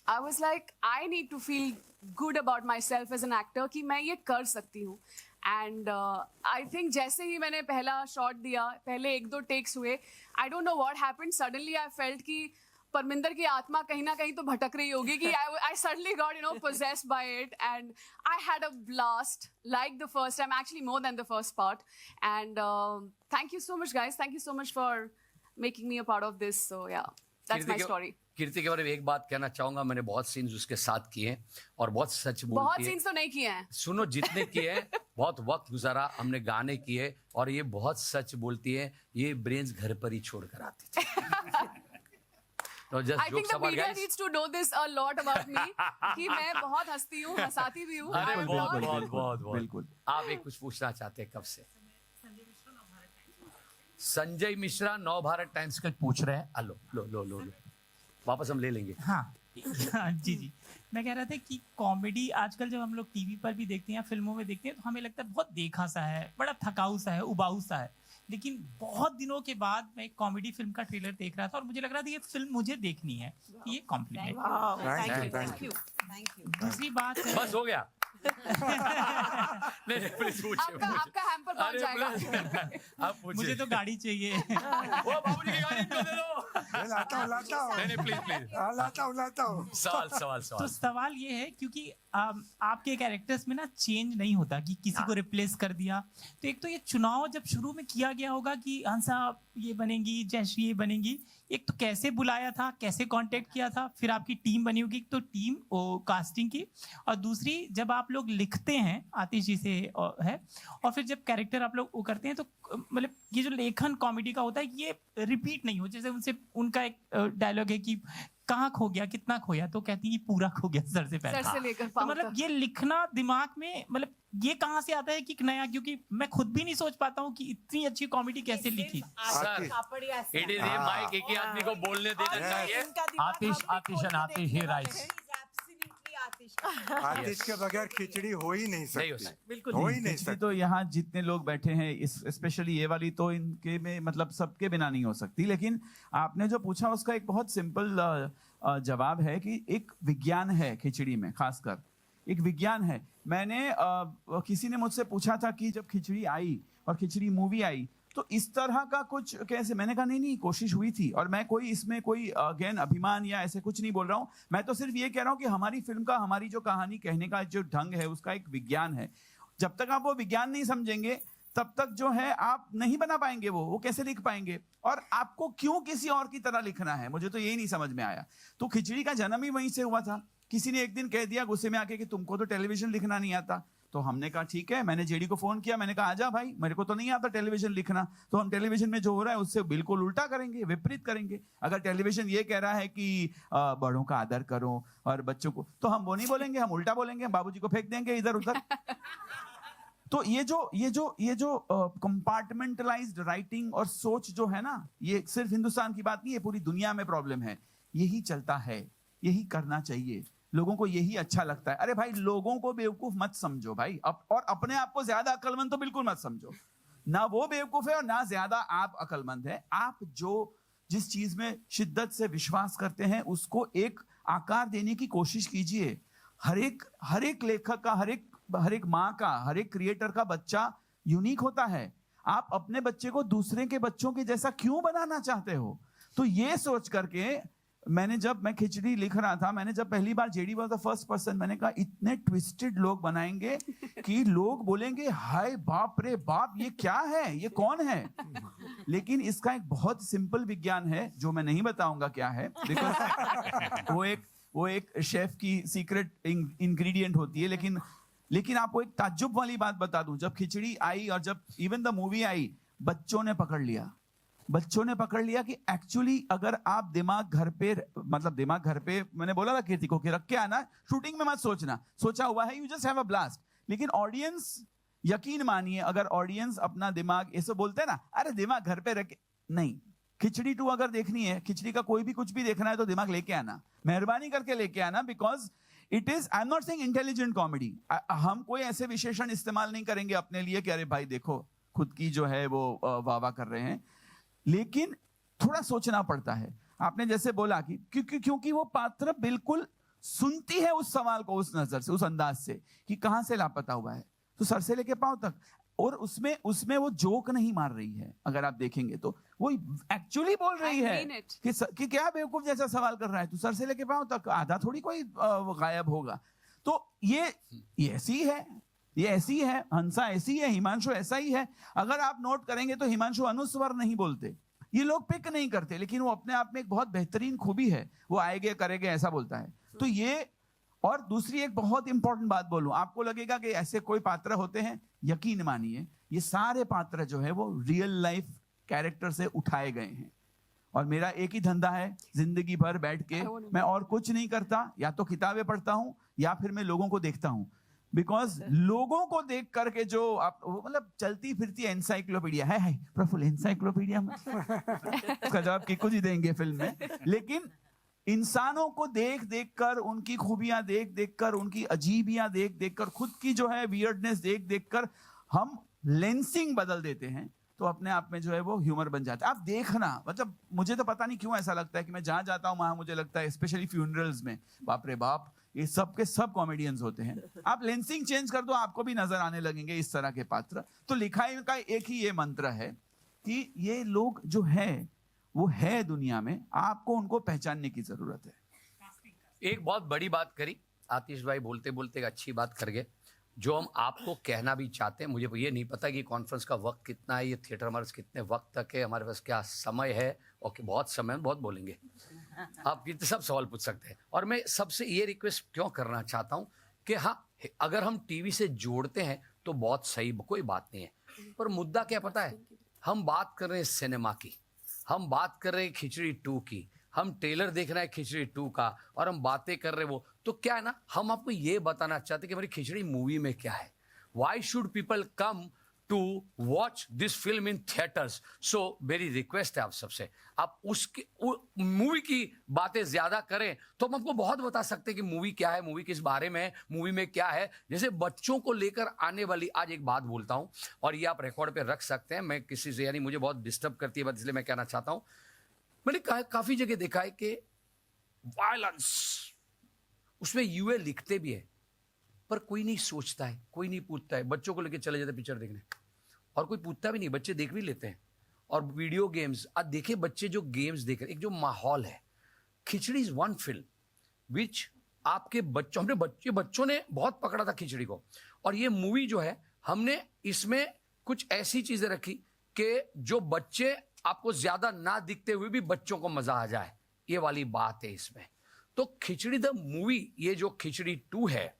I was like, I need to feel good about myself as an actor कि मैं ये कर सकती हूँ. And I think जैसे ही मैंने पहला shot दिया, पहले 1-2 टेक्स हुए, I don't know what happened, suddenly I felt कि परमिंदर की आत्मा कहीं ना कहीं तो भटक रही होगी कि I suddenly got possessed by it, and I had a blast like the first time, actually more than the first part. And thank you so much guys, thank you so much for making me a part of this. So yeah, that's my story. कीर्ति के बारे में एक बात कहना चाहूंगा, मैंने बहुत scenes उसके साथ किए और बहुत सच बोलती है। बहुत सीन्स तो नहीं किए हैं, सुनो, जितने किए हैं बहुत वक्त गुजारा, हमने गाने किए, और ये बहुत सच बोलती है, ये ब्रेन्स घर पर ही छोड़ कर आती थी। No, just I think jokes the apart, media guys. needs to know this a lot about me कि मैं बहुत हंसती हूँ, हंसाती भी हूँ। अरे I am बहुत not- बिल्कुल। आप एक कुछ पूछना चाहते हैं कब से? संजय मिश्रा नवभारत टाइम्स का पूछ रहे हैं। लो वापस हम ले लेंगे। हाँ जी मैं कह रहा था कि कॉमेडी आजकल जब हम लोग टीवी पर भी देखते हैं, फिल्मों में देखते हैं, तो हमें लगता है बहुत देखा सा है, बड़ा थकाऊ सा है, उबाऊ सा है। लेकिन बहुत दिनों के बाद मैं एक कॉमेडी फिल्म का ट्रेलर देख रहा था और मुझे लग रहा था ये फिल्म मुझे देखनी है। ये कॉम्प्लीमेंट। Thank you. दूसरी बात है, बस हो गया। नहीं प्लीज पूछिए। आपका हैम्पर पहुंच जाएगा। आप पूछिए। मुझे तो गाड़ी चाहिए। वो बाबूजी की गाड़ी इनको दे दो। लाता हूँ। नहीं प्लीज। लाता हूँ। सवाल। तो सवाल ये है, क्योंकि आपके कैरेक्टर्स में ना चेंज नहीं होता कि किसी को रिप्लेस कर दिया। तो एक तो ये चुनाव जब शुरू में किया गया होगा कि हंसा ये बनेगी, जयश्री ये बनेगी, एक तो कैसे बुलाया था, कैसे कांटेक्ट किया था, फिर आपकी टीम बनी होगी, तो टीम कास्टिंग की, और दूसरी जब आप लोग लिखते हैं, आतिश जी से है, और फिर जब कैरेक्टर आप लोग वो करते हैं, तो मतलब ये जो लेखन कॉमेडी का होता है ये रिपीट नहीं हो। जैसे उनसे उनका एक डायलॉग है कि कहाँ खो गया, कितना खोया, तो कहती है पूरा खो गया सर से पहले। सर से लेकर तो पाँव मतलब तक। ये लिखना दिमाग में, मतलब ये कहाँ से आता है कि नया, क्योंकि मैं खुद भी नहीं सोच पाता हूँ कि इतनी अच्छी कॉमेडी कैसे लिखी। सर इट इज ये माइक एक ही आदमी को बोलने देना चाहिए। आतिश के बगैर खिचड़ी हो ही नहीं सकती, बिल्कुल हो ही नहीं इसलिए सकती। तो यहाँ जितने लोग बैठे हैं, स्पेशली ये वाली, तो इनके में मतलब सबके बिना नहीं हो सकती। लेकिन आपने जो पूछा उसका एक बहुत सिंपल जवाब है कि एक विज्ञान है खिचड़ी में, खासकर एक विज्ञान है। मैंने किसी ने मुझसे पूछा था कि जब खिचड़ी आई और खिचड़ी मूवी आई तो इस तरह का कुछ कैसे, मैंने कहा नहीं कोशिश हुई थी, और मैं कोई इसमें कोई अगेन अभिमान या ऐसे कुछ नहीं बोल रहा हूँ। मैं तो सिर्फ ये कह रहा हूँ कि हमारी फिल्म का, हमारी जो कहानी कहने का जो ढंग है उसका एक विज्ञान है। जब तक आप वो विज्ञान नहीं समझेंगे तब तक जो है आप नहीं बना पाएंगे, वो कैसे लिख पाएंगे, और आपको क्यों किसी और की तरह लिखना है, मुझे तो यही नहीं समझ में आया। तो खिचड़ी का जन्म ही वहीं से हुआ था। किसी ने एक दिन कह दिया गुस्से में आके कि तुमको तो टेलीविजन लिखना नहीं आता। तो हमने कहा ठीक है, मैंने जेडी को फोन किया, मैंने कहा आजा भाई, मेरे को तो नहीं आता टेलीविजन लिखना, तो हम टेलीविजन में जो हो रहा है उससे बिल्कुल उल्टा करेंगे, विपरीत करेंगे। अगर टेलीविजन ये कह रहा है कि बड़ों का आदर करो और बच्चों को, तो हम वो नहीं बोलेंगे, हम उल्टा बोलेंगे, हम बाबूजी को फेंक देंगे इधर उधर। तो ये जो कंपार्टमेंटलाइज्ड राइटिंग और सोच जो है ना, ये सिर्फ हिंदुस्तान की बात नहीं है, पूरी दुनिया में प्रॉब्लम है। यही चलता है, यही करना चाहिए, लोगों को यही अच्छा लगता है। अरे भाई, लोगों को बेवकूफ मत समझो भाई, और अपने आप को ज्यादा अक्लमंद तो बिल्कुल मत समझो। ना वो बेवकूफ है और ना ज्यादा आप अक्लमंद है। आप जिस चीज में शिद्दत से विश्वास करते हैं उसको एक आकार देने की कोशिश कीजिए। हर एक लेखक का, हर एक माँ का, हर एक क्रिएटर का बच्चा यूनिक होता है। आप अपने बच्चे को दूसरे के बच्चों के जैसा क्यों बनाना चाहते हो? तो ये सोच करके मैं खिचड़ी लिख रहा था, मैंने जब पहली बार JD was the first person, मैंने कहा इतने ट्विस्टेड लोग बनाएंगे कि लोग बोलेंगे हाय बाप रे बाप, ये क्या है, ये कौन है? लेकिन इसका एक बहुत सिंपल विज्ञान है जो मैं नहीं बताऊंगा क्या है, बिकॉज वो एक शेफ की सीक्रेट इंग्रेडिएंट होती है। लेकिन आपको एक ताज्जुब वाली बात बता दूं, जब खिचड़ी आई और जब इवन द मूवी आई, बच्चों ने पकड़ लिया कि एक्चुअली अगर आप दिमाग घर पे मैंने बोला था कीर्ति को कि रख के आना, शूटिंग में मत सोचा हुआ है, you just have a blast. लेकिन ऑडियंस, यकीन मानिए, अगर ऑडियंस अपना दिमाग, ऐसे बोलते हैं ना, अरे दिमाग घर पे रख, नहीं, खिचड़ी 2 अगर देखनी है, खिचड़ी का कोई भी कुछ भी देखना है तो दिमाग लेके आना, मेहरबानी करके लेके आना, because it is, I am not saying intelligent comedy. हम कोई ऐसे विशेषण इस्तेमाल नहीं करेंगे अपने लिए कि अरे भाई देखो खुद की जो है वो वाह कर रहे हैं, लेकिन थोड़ा सोचना पड़ता है। आपने जैसे बोला कि क्योंकि वो पात्र बिल्कुल सुनती है उस सवाल को उस नजर से, उस अंदाज से कि कहां से लापता हुआ है, तो सर से लेके पांव तक। और उसमें वो जोक नहीं मार रही है, अगर आप देखेंगे तो वो एक्चुअली बोल रही है कि क्या बेवकूफ जैसा सवाल कर रहा है, तू सर से लेके पांव तक, आधा थोड़ी कोई गायब होगा। तो ये ऐसी है, ये ऐसी है, हंसा ऐसी है, हिमांशु ऐसा ही है। अगर आप नोट करेंगे तो हिमांशु अनुस्वर नहीं बोलते, ये लोग पिक नहीं करते, लेकिन वो अपने आप में एक बहुत बेहतरीन खूबी है, वो आएगे करेंगे ऐसा बोलता है। तो ये, और दूसरी एक बहुत इंपॉर्टेंट बात बोलूं, आपको लगेगा कि ऐसे कोई पात्र होते हैं, यकीन मानिए ये सारे पात्र जो है वो रियल लाइफ कैरेक्टर से उठाए गए हैं। और मेरा एक ही धंधा है, जिंदगी भर बैठ के मैं और कुछ नहीं करता, या तो किताबें पढ़ता हूं या फिर मैं लोगों को देखता हूं। बिकॉज लोगों को देख करके जो आप, मतलब चलती फिरती एनसाइक्लोपीडिया है प्रफुल्ल, एनसाइक्लोपीडिया में उसका जवाब किकू जी देंगे फिल्म में। लेकिन इंसानों को देख कर, उनकी खूबियां देख कर, उनकी अजीबियां देख कर, खुद की जो है वियर्डनेस देख कर हम लेंसिंग बदल देते हैं, तो अपने आप में जो है वो ह्यूमर बन जाता है। आप देखना, मतलब मुझे तो पता नहीं क्यों ऐसा लगता है कि मैं जहां जाता हूं वहां मुझे लगता है, स्पेशली फ्यूनरल्स में, बाप रे बाप, ये सब के सब कॉमेडियंस होते हैं। आप लेंसिंग चेंज कर दो, आपको भी नजर आने लगेंगे इस तरह के पात्र। तो लिखाई का एक ही ये मंत्र है कि ये लोग जो है वो है दुनिया में, आपको उनको पहचानने की जरूरत है। एक बहुत बड़ी बात करी आतिश भाई, बोलते बोलते एक अच्छी बात कर गए, जो हम आपको कहना भी चाहते हैं। मुझे ये नहीं पता कि कॉन्फ्रेंस का वक्त कितना है, ये थिएटर हमारे कितने वक्त तक है, हमारे पास क्या समय है, और बहुत समय में बहुत बोलेंगे, आप कितने सब सवाल पूछ सकते हैं। और मैं सबसे ये रिक्वेस्ट क्यों करना चाहता हूँ कि हाँ, अगर हम टीवी से जोड़ते हैं तो बहुत सही, कोई बात नहीं है, पर मुद्दा क्या पता है, हम बात कर रहे हैं सिनेमा की, हम बात कर रहे हैं खिचड़ी 2 की, हम ट्रेलर देख रहे हैं खिचड़ी 2 का, और हम बातें कर रहे हैं वो, तो क्या है ना, हम आपको ये बताना चाहते हैं कि हमारी खिचड़ी मूवी में क्या है। Why should people come to watch this film in theatres? So मेरी रिक्वेस्ट है आप सबसे, आप उसकी मूवी की बातें ज्यादा करें तो हम आपको बहुत बता सकते हैं कि मूवी क्या है, मूवी किस बारे में है, मूवी में क्या है। जैसे बच्चों को लेकर आने वाली, आज एक बात बोलता हूं और ये आप रिकॉर्ड पे रख सकते हैं, मैं किसी से, यानी मुझे बहुत डिस्टर्ब करती है बात, इसलिए मैं कहना चाहता हूं। मैंने काफी जगह देखा है कि वायलेंस, उसमें यूए लिखते भी है पर कोई नहीं सोचता है, कोई नहीं पूछता है। बच्चों को लेकर चले जाते पिक्चर देखने और कोई पूछता भी नहीं, बच्चे देख भी लेते हैं। और वीडियो गेम्स, आज देखे बच्चे जो गेम्स देख रहे, एक जो माहौल है, खिचड़ी इज वन फिल्म विच आपके बच्चों ने बहुत पकड़ा था खिचड़ी को। और ये मूवी जो है, हमने इसमें कुछ ऐसी चीजें रखी कि जो बच्चे आपको ज्यादा ना दिखते हुए भी बच्चों को मजा आ जाए, ये वाली बात है इसमें। तो खिचड़ी द मूवी, ये जो खिचड़ी 2 है,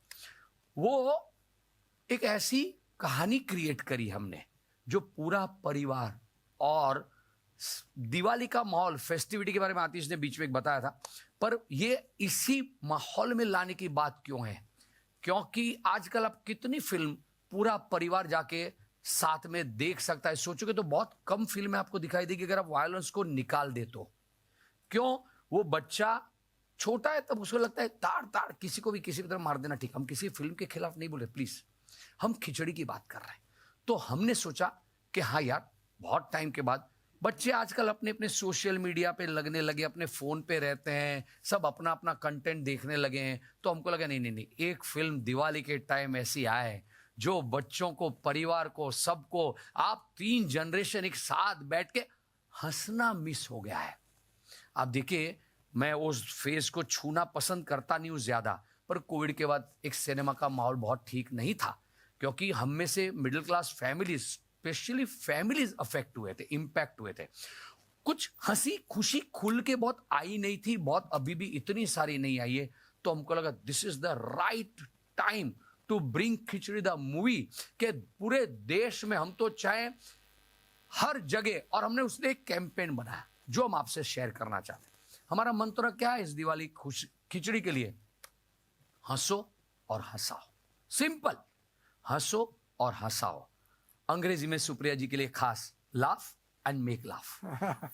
वो एक ऐसी कहानी क्रिएट करी हमने जो पूरा परिवार, और दिवाली का माहौल, फेस्टिविटी के बारे में आतिश ने बीच में एक बताया था, पर ये इसी माहौल में लाने की बात क्यों है, क्योंकि आजकल आप कितनी फिल्म पूरा परिवार जाके साथ में देख सकता है। सोचोगे तो बहुत कम फिल्में आपको दिखाई देगी अगर आप वायलेंस को निकाल दे तो। क्यों? वो बच्चा छोटा है तब उसको लगता है ताड़ ताड़ किसी को भी किसी भी तरह मार देना ठीक। हम किसी फिल्म के खिलाफ नहीं बोल रहे प्लीज, हम खिचड़ी की बात कर रहे हैं। तो हमने सोचा कि हाँ यार, बहुत टाइम के बाद बच्चे आजकल अपने अपने सोशल मीडिया पे लगने लगे, अपने फोन पे रहते हैं, सब अपना अपना कंटेंट देखने लगे हैं। तो हमको लगा नहीं नहीं नहीं, एक फिल्म दिवाली के टाइम ऐसी आए जो बच्चों को, परिवार को, सबको, आप 3 जनरेशन एक साथ बैठ के हंसना मिस हो गया है। आप देखिए, मैं उस फेज को छूना पसंद करता नहीं हूं ज्यादा, पर कोविड के बाद एक सिनेमा का माहौल बहुत ठीक नहीं था, क्योंकि हम में से middle class families, specially families affect हुए थे, इम्पैक्ट हुए थे। कुछ हंसी खुशी खुल के बहुत आई नहीं थी, बहुत अभी भी इतनी सारी नहीं आई है। तो हमको लगा this is the right time to bring Khichdi the movie, के पूरे देश में हम तो चाहे हर जगह, और हमने उसने एक कैंपेन बनाया जो हम आपसे शेयर करना चाहते हैं। हमारा मंत्र क्या है इस दिवाली खिचड़ी के लिए? हंसो और हंसाओ। सिंपल, हंसो और हंसाओ। अंग्रेजी में सुप्रिया जी के लिए खास, लाफ एंड मेक लाफ।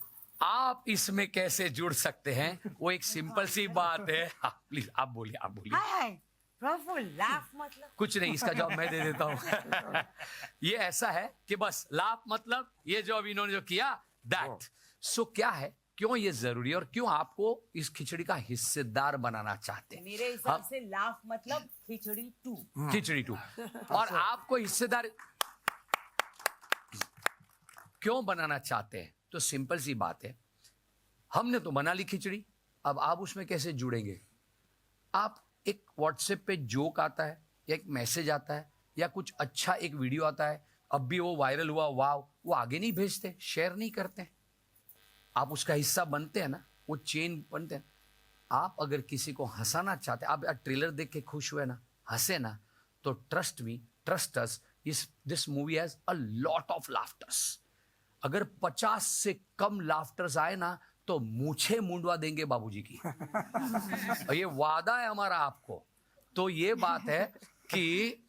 आप इसमें कैसे जुड़ सकते हैं, वो एक सिंपल सी बात है। प्लीज आप बोलिए, आप बोलिए। हाय प्रभु, लाफ मतलब कुछ नहीं, इसका जवाब मैं दे देता हूं। ये ऐसा है कि बस लाफ मतलब ये जो अभी इन्होंने जो किया, दैट। सो क्या है, क्यों ये जरूरी है और क्यों आपको इस खिचड़ी का हिस्सेदार बनाना चाहते हैं? मेरे हिसाब से लाफ मतलब खिचड़ी 2। खिचड़ी 2। और आपको हिस्सेदार क्यों बनाना चाहते हैं? तो सिंपल सी बात है, हमने तो बना ली खिचड़ी, अब आप उसमें कैसे जुड़ेंगे? आप एक व्हाट्सएप पे जोक आता है या एक मैसेज आता है या कुछ अच्छा एक वीडियो आता है, अब भी वो वायरल हुआ, वाह, वो आगे नहीं भेजते, शेयर नहीं करते। आप उसका हिस्सा बनते हैं ना, वो चेन बनते हैं। आप अगर किसी को हंसाना चाहते हैं, आप ट्रेलर देख के खुश हुए ना, हंसे ना, तो trust me, trust us, this movie has a lot of laughters. अगर 50 से कम लाफ्टर्स आए ना तो मूछे मुंडवा देंगे बाबूजी की। और ये वादा है हमारा आपको। तो ये बात है कि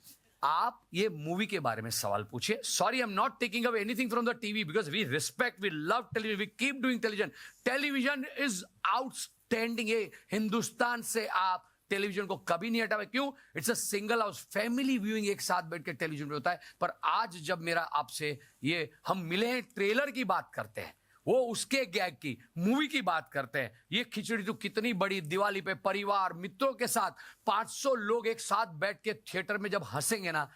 आप ये मूवी के बारे में सवाल पूछिए। Sorry, I am not taking away anything from the TV, because we respect, we love television, we keep doing television. Television is outstanding. ये हिंदुस्तान से आप टेलीविजन को कभी नहीं हटावे। क्यों? It's a single house, family viewing एक साथ बैठ के टेलीविजन पे होता है। पर आज जब मेरा आपसे ये हम मिले हैं, ट्रेलर की बात करते हैं, वो उसके गैग की, मूवी की बात करते हैं। ये खिचड़ी तो कितनी बड़ी, दिवाली पे परिवार मित्रों के साथ 500 लोग एक साथ बैठ के थिएटर में जब हंसेंगे ना,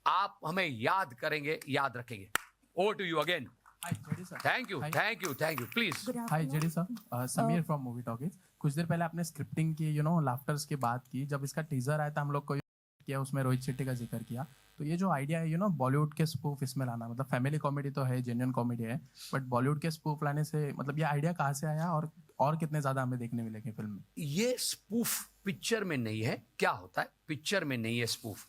आप हमें याद करेंगे, याद रखेंगे। Over to you again. Thank you, thank you, thank you. Please. Hi JD sir, Sameer from Movie Talkies. कुछ देर पहले आपने स्क्रिप्टिंग की, लाफ्टर्स की बात की। जब इसका टीजर आया था हम लोग को किया, उसमें रोहित शेट्टी का जिक्र किया। तो ये जो आइडिया है बॉलीवुड के स्पूफ इसमें लाना, मतलब फैमिली कॉमेडी तो है, जेन्युइन कॉमेडी है, बट बॉलीवुड के स्पूफ लाने से मतलब ये आइडिया कहाँ से आया और कितने ज्यादा हमें देखने मिलेंगे फिल्म में? ये स्पूफ पिक्चर में नहीं है। क्या होता है, पिक्चर में नहीं है स्पूफ,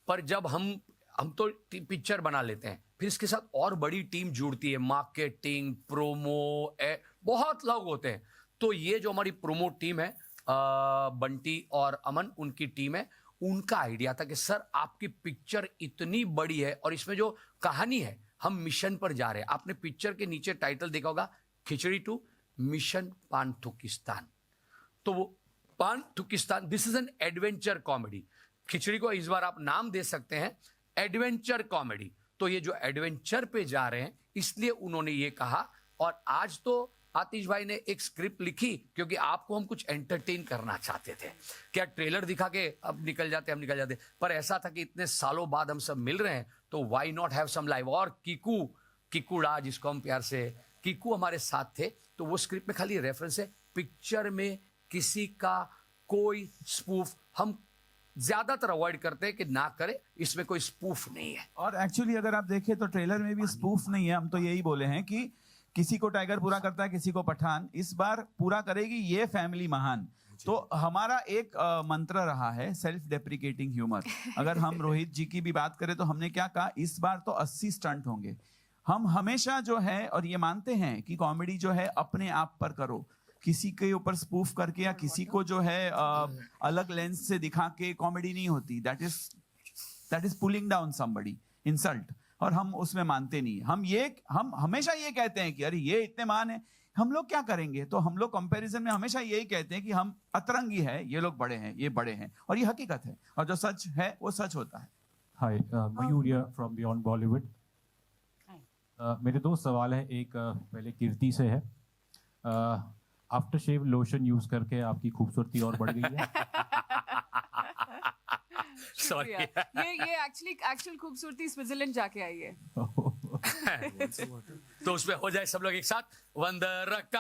पर जब हम तो पिक्चर बना लेते हैं, फिर इसके साथ और बड़ी टीम जुड़ती है, मार्केटिंग, प्रोमो, बहुत लोग होते हैं। तो ये जो हमारी प्रोमो टीम है, बंटी और अमन, उनकी टीम है, उनका आइडिया था कि सर आपकी पिक्चर इतनी बड़ी है और इसमें जो कहानी है, हम मिशन पर जा रहे हैं। आपने पिक्चर के नीचे टाइटल देखा होगा, खिचड़ी 2 मिशन पानथुकिस्तान। तो वो Paanthukistan, this is an adventure comedy. Khichdi को इस बार आप नाम दे सकते हैं एडवेंचर कॉमेडी। तो ये जो एडवेंचर पे जा रहे हैं, इसलिए उन्होंने ये कहा। और आज तो आतिश भाई ने एक स्क्रिप्ट लिखी क्योंकि आपको हम कुछ एंटरटेन करना चाहते थे। क्या ट्रेलर दिखा के अब निकल जाते, हम निकल जाते, पर ऐसा था कि इतने सालों बाद हम सब मिल रहे हैं, तो why not have some live. और किकुड़ा, जिसको हम प्यार से किकू, हमारे साथ थे। तो वो स्क्रिप्ट में खाली रेफरेंस है, पिक्चर में किसी का कोई स्पूफ हम ज्यादातर अवॉइड करते हैं कि ना करे, इसमें कोई स्पूफ नहीं है। और एक्चुअली अगर आप देखें तो ट्रेलर में भी स्पूफ नहीं है। हम तो यही बोले हैं कि किसी को टाइगर पूरा करता है, किसी को पठान, इस बार पूरा करेगी ये फैमिली महान। तो हमारा एक मंत्र रहा है सेल्फ डेप्रिकेटिंग ह्यूमर। अगर हम रोहित जी की भी बात करें तो हमने क्या कहा, इस बार तो 80 स्टंट होंगे। हम हमेशा जो है, और ये मानते हैं कि कॉमेडी जो है अपने आप पर करो, किसी के ऊपर स्पूफ करके या किसी को जो है अलग लेंस से दिखा के कॉमेडी नहीं होती। That is that is pulling down somebody, insult, और हम उसमें मानते नहीं है। हम हमेशा ये कहते हैं कि अरे ये इतने महान है, हम लोग क्या करेंगे? तो हम लोग कंपैरिजन में हमेशा यही कहते हैं कि हम अतरंगी है, ये लोग बड़े हैं, ये बड़े हैं, और ये हकीकत है, और जो सच है वो सच होता है। हाय, मयूर हियर फ्रॉम बियॉन्ड बॉलीवुड। मेरे दो सवाल है। एक पहले कीर्ति से है। आफ्टर शेव लोशन यूज करके आपकी खूबसूरती और बढ़ गई है। सॉरी। ये एक्चुअल खूबसूरती स्विट्जरलैंड जाके आई है। तो उसमें हो जाए सब लोग एक साथ, वंदरका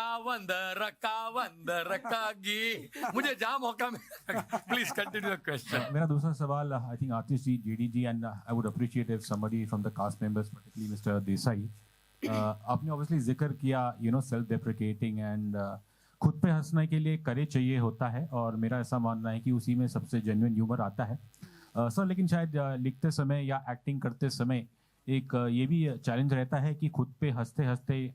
गी। मुझे जहां मौका मिला, प्लीज कंटिन्यू द क्वेश्चन। मेरा दूसरा सवाल, I think Atish ji, JD ji, and I would appreciate if somebody from the cast members, particularly mister Desai, आपने ऑब्वियसली जिक्र किया सेल्फ डेप्रिकेटिंग एंड खुद पे हंसने के लिए करे चाहिए होता है, और मेरा ऐसा मानना है कि उसी में सबसे जेन्युइन ह्यूमर आता है सर। लेकिन शायद लिखते समय या एक्टिंग करते समय एक ये भी चैलेंज रहता है कि खुद पे हंसते हंसते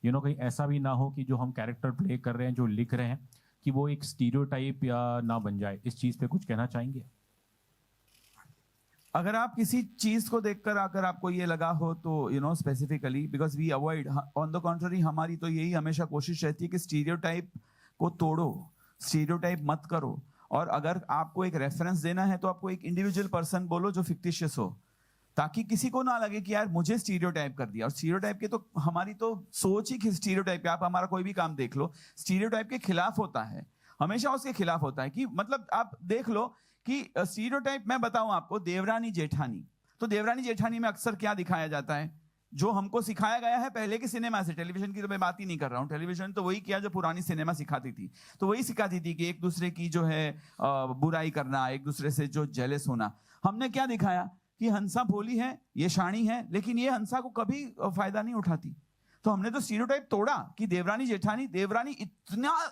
कहीं ऐसा भी ना हो कि जो हम कैरेक्टर प्ले कर रहे हैं, जो लिख रहे हैं, कि वो एक स्टीरियोटाइप या ना बन जाए। इस चीज पे कुछ कहना चाहेंगे? अगर आप किसी चीज को देखकर अगर आपको ये लगा हो तो specifically, because we avoid, on the contrary हमारी तो यही हमेशा कोशिश रहती है कि स्टीरियोटाइप को तोड़ो, स्टीरियोटाइप मत करो, और अगर आपको एक रेफरेंस देना है तो आपको एक इंडिविजुअल पर्सन बोलो जो फिक्टिशियस हो, ताकि किसी को ना लगे कि यार मुझे स्टीरियोटाइप कर दिया। और स्टीरियोटाइप के तो हमारी तो सोच ही स्टीरियोटाइप, आप हमारा कोई भी काम देख लो, स्टीरियोटाइप के खिलाफ होता है, हमेशा उसके खिलाफ होता है। कि मतलब आप देख लो कि स्टीरियोटाइप, मैं बताऊं आपको, देवरानी जेठानी, तो देवरानी जेठानी में अक्सर क्या दिखाया जाता है, जो हमको सिखाया गया है पहले के सिनेमा से, टेलीविजन की तो मैं बात ही नहीं कर रहा हूँ, टेलीविजन तो वही किया जो पुरानी सिनेमा सिखाती थी, तो वही सिखाती थी कि एक दूसरे की जो है बुराई करना, एक दूसरे से जो जेलस होना। हमने क्या दिखाया कि हंसा भोली है, ये शानी है, लेकिन ये हंसा को कभी फायदा नहीं उठाती। तो हमने तो स्टीरियोटाइप तोड़ा कि देवरानी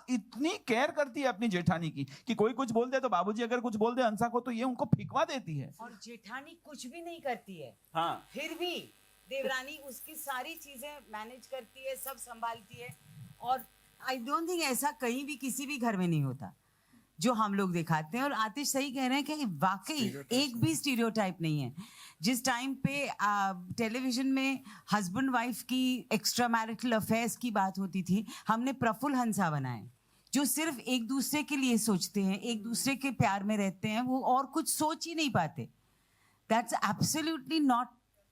इतनी केयर करती है अपनी जेठानी की कि कोई कुछ बोल दे तो बाबूजी अगर कुछ बोल दे हंसा को तो ये उनको फिकवा देती है, और जेठानी कुछ भी नहीं करती है। हाँ, फिर भी देवरानी उसकी सारी चीजें मैनेज करती है, सब संभालती है। और आई डोंट थिंक ऐसा कहीं भी किसी भी घर में नहीं होता जो हम लोग दिखाते हैं। और आतिश सही कह रहे हैं कि वाकई एक भी स्टीरियोटाइप नहीं है। जिस टाइम पे टेलीविजन में हस्बैंड वाइफ की एक्स्ट्रा मैरिटल अफेयर्स की बात होती थी, हमने प्रफुल्ल हंसा बनाए जो सिर्फ एक दूसरे के लिए सोचते हैं, एक दूसरे के प्यार में रहते हैं, वो और कुछ सोच ही नहीं पाते। That's absolutely not,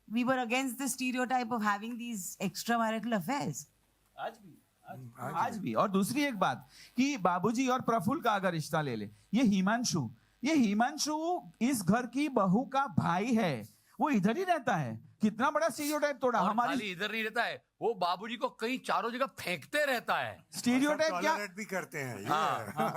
we were against the stereotype of having these extra marital affairs. आज भी। और दूसरी एक बात कि बाबूजी और प्रफुल्ल का अगर रिश्ता ले ले, ये हिमांशु इस घर की बहू का भाई है, वो इधर ही रहता है। कितना बड़ा स्टीरियोटाइप तोड़ा हमारी। खाली इधर नहीं रहता है, वो बाबूजी को कहीं चारों जगह फेंकते रहता है। स्टीरियोटाइप क्या भी करते हैं।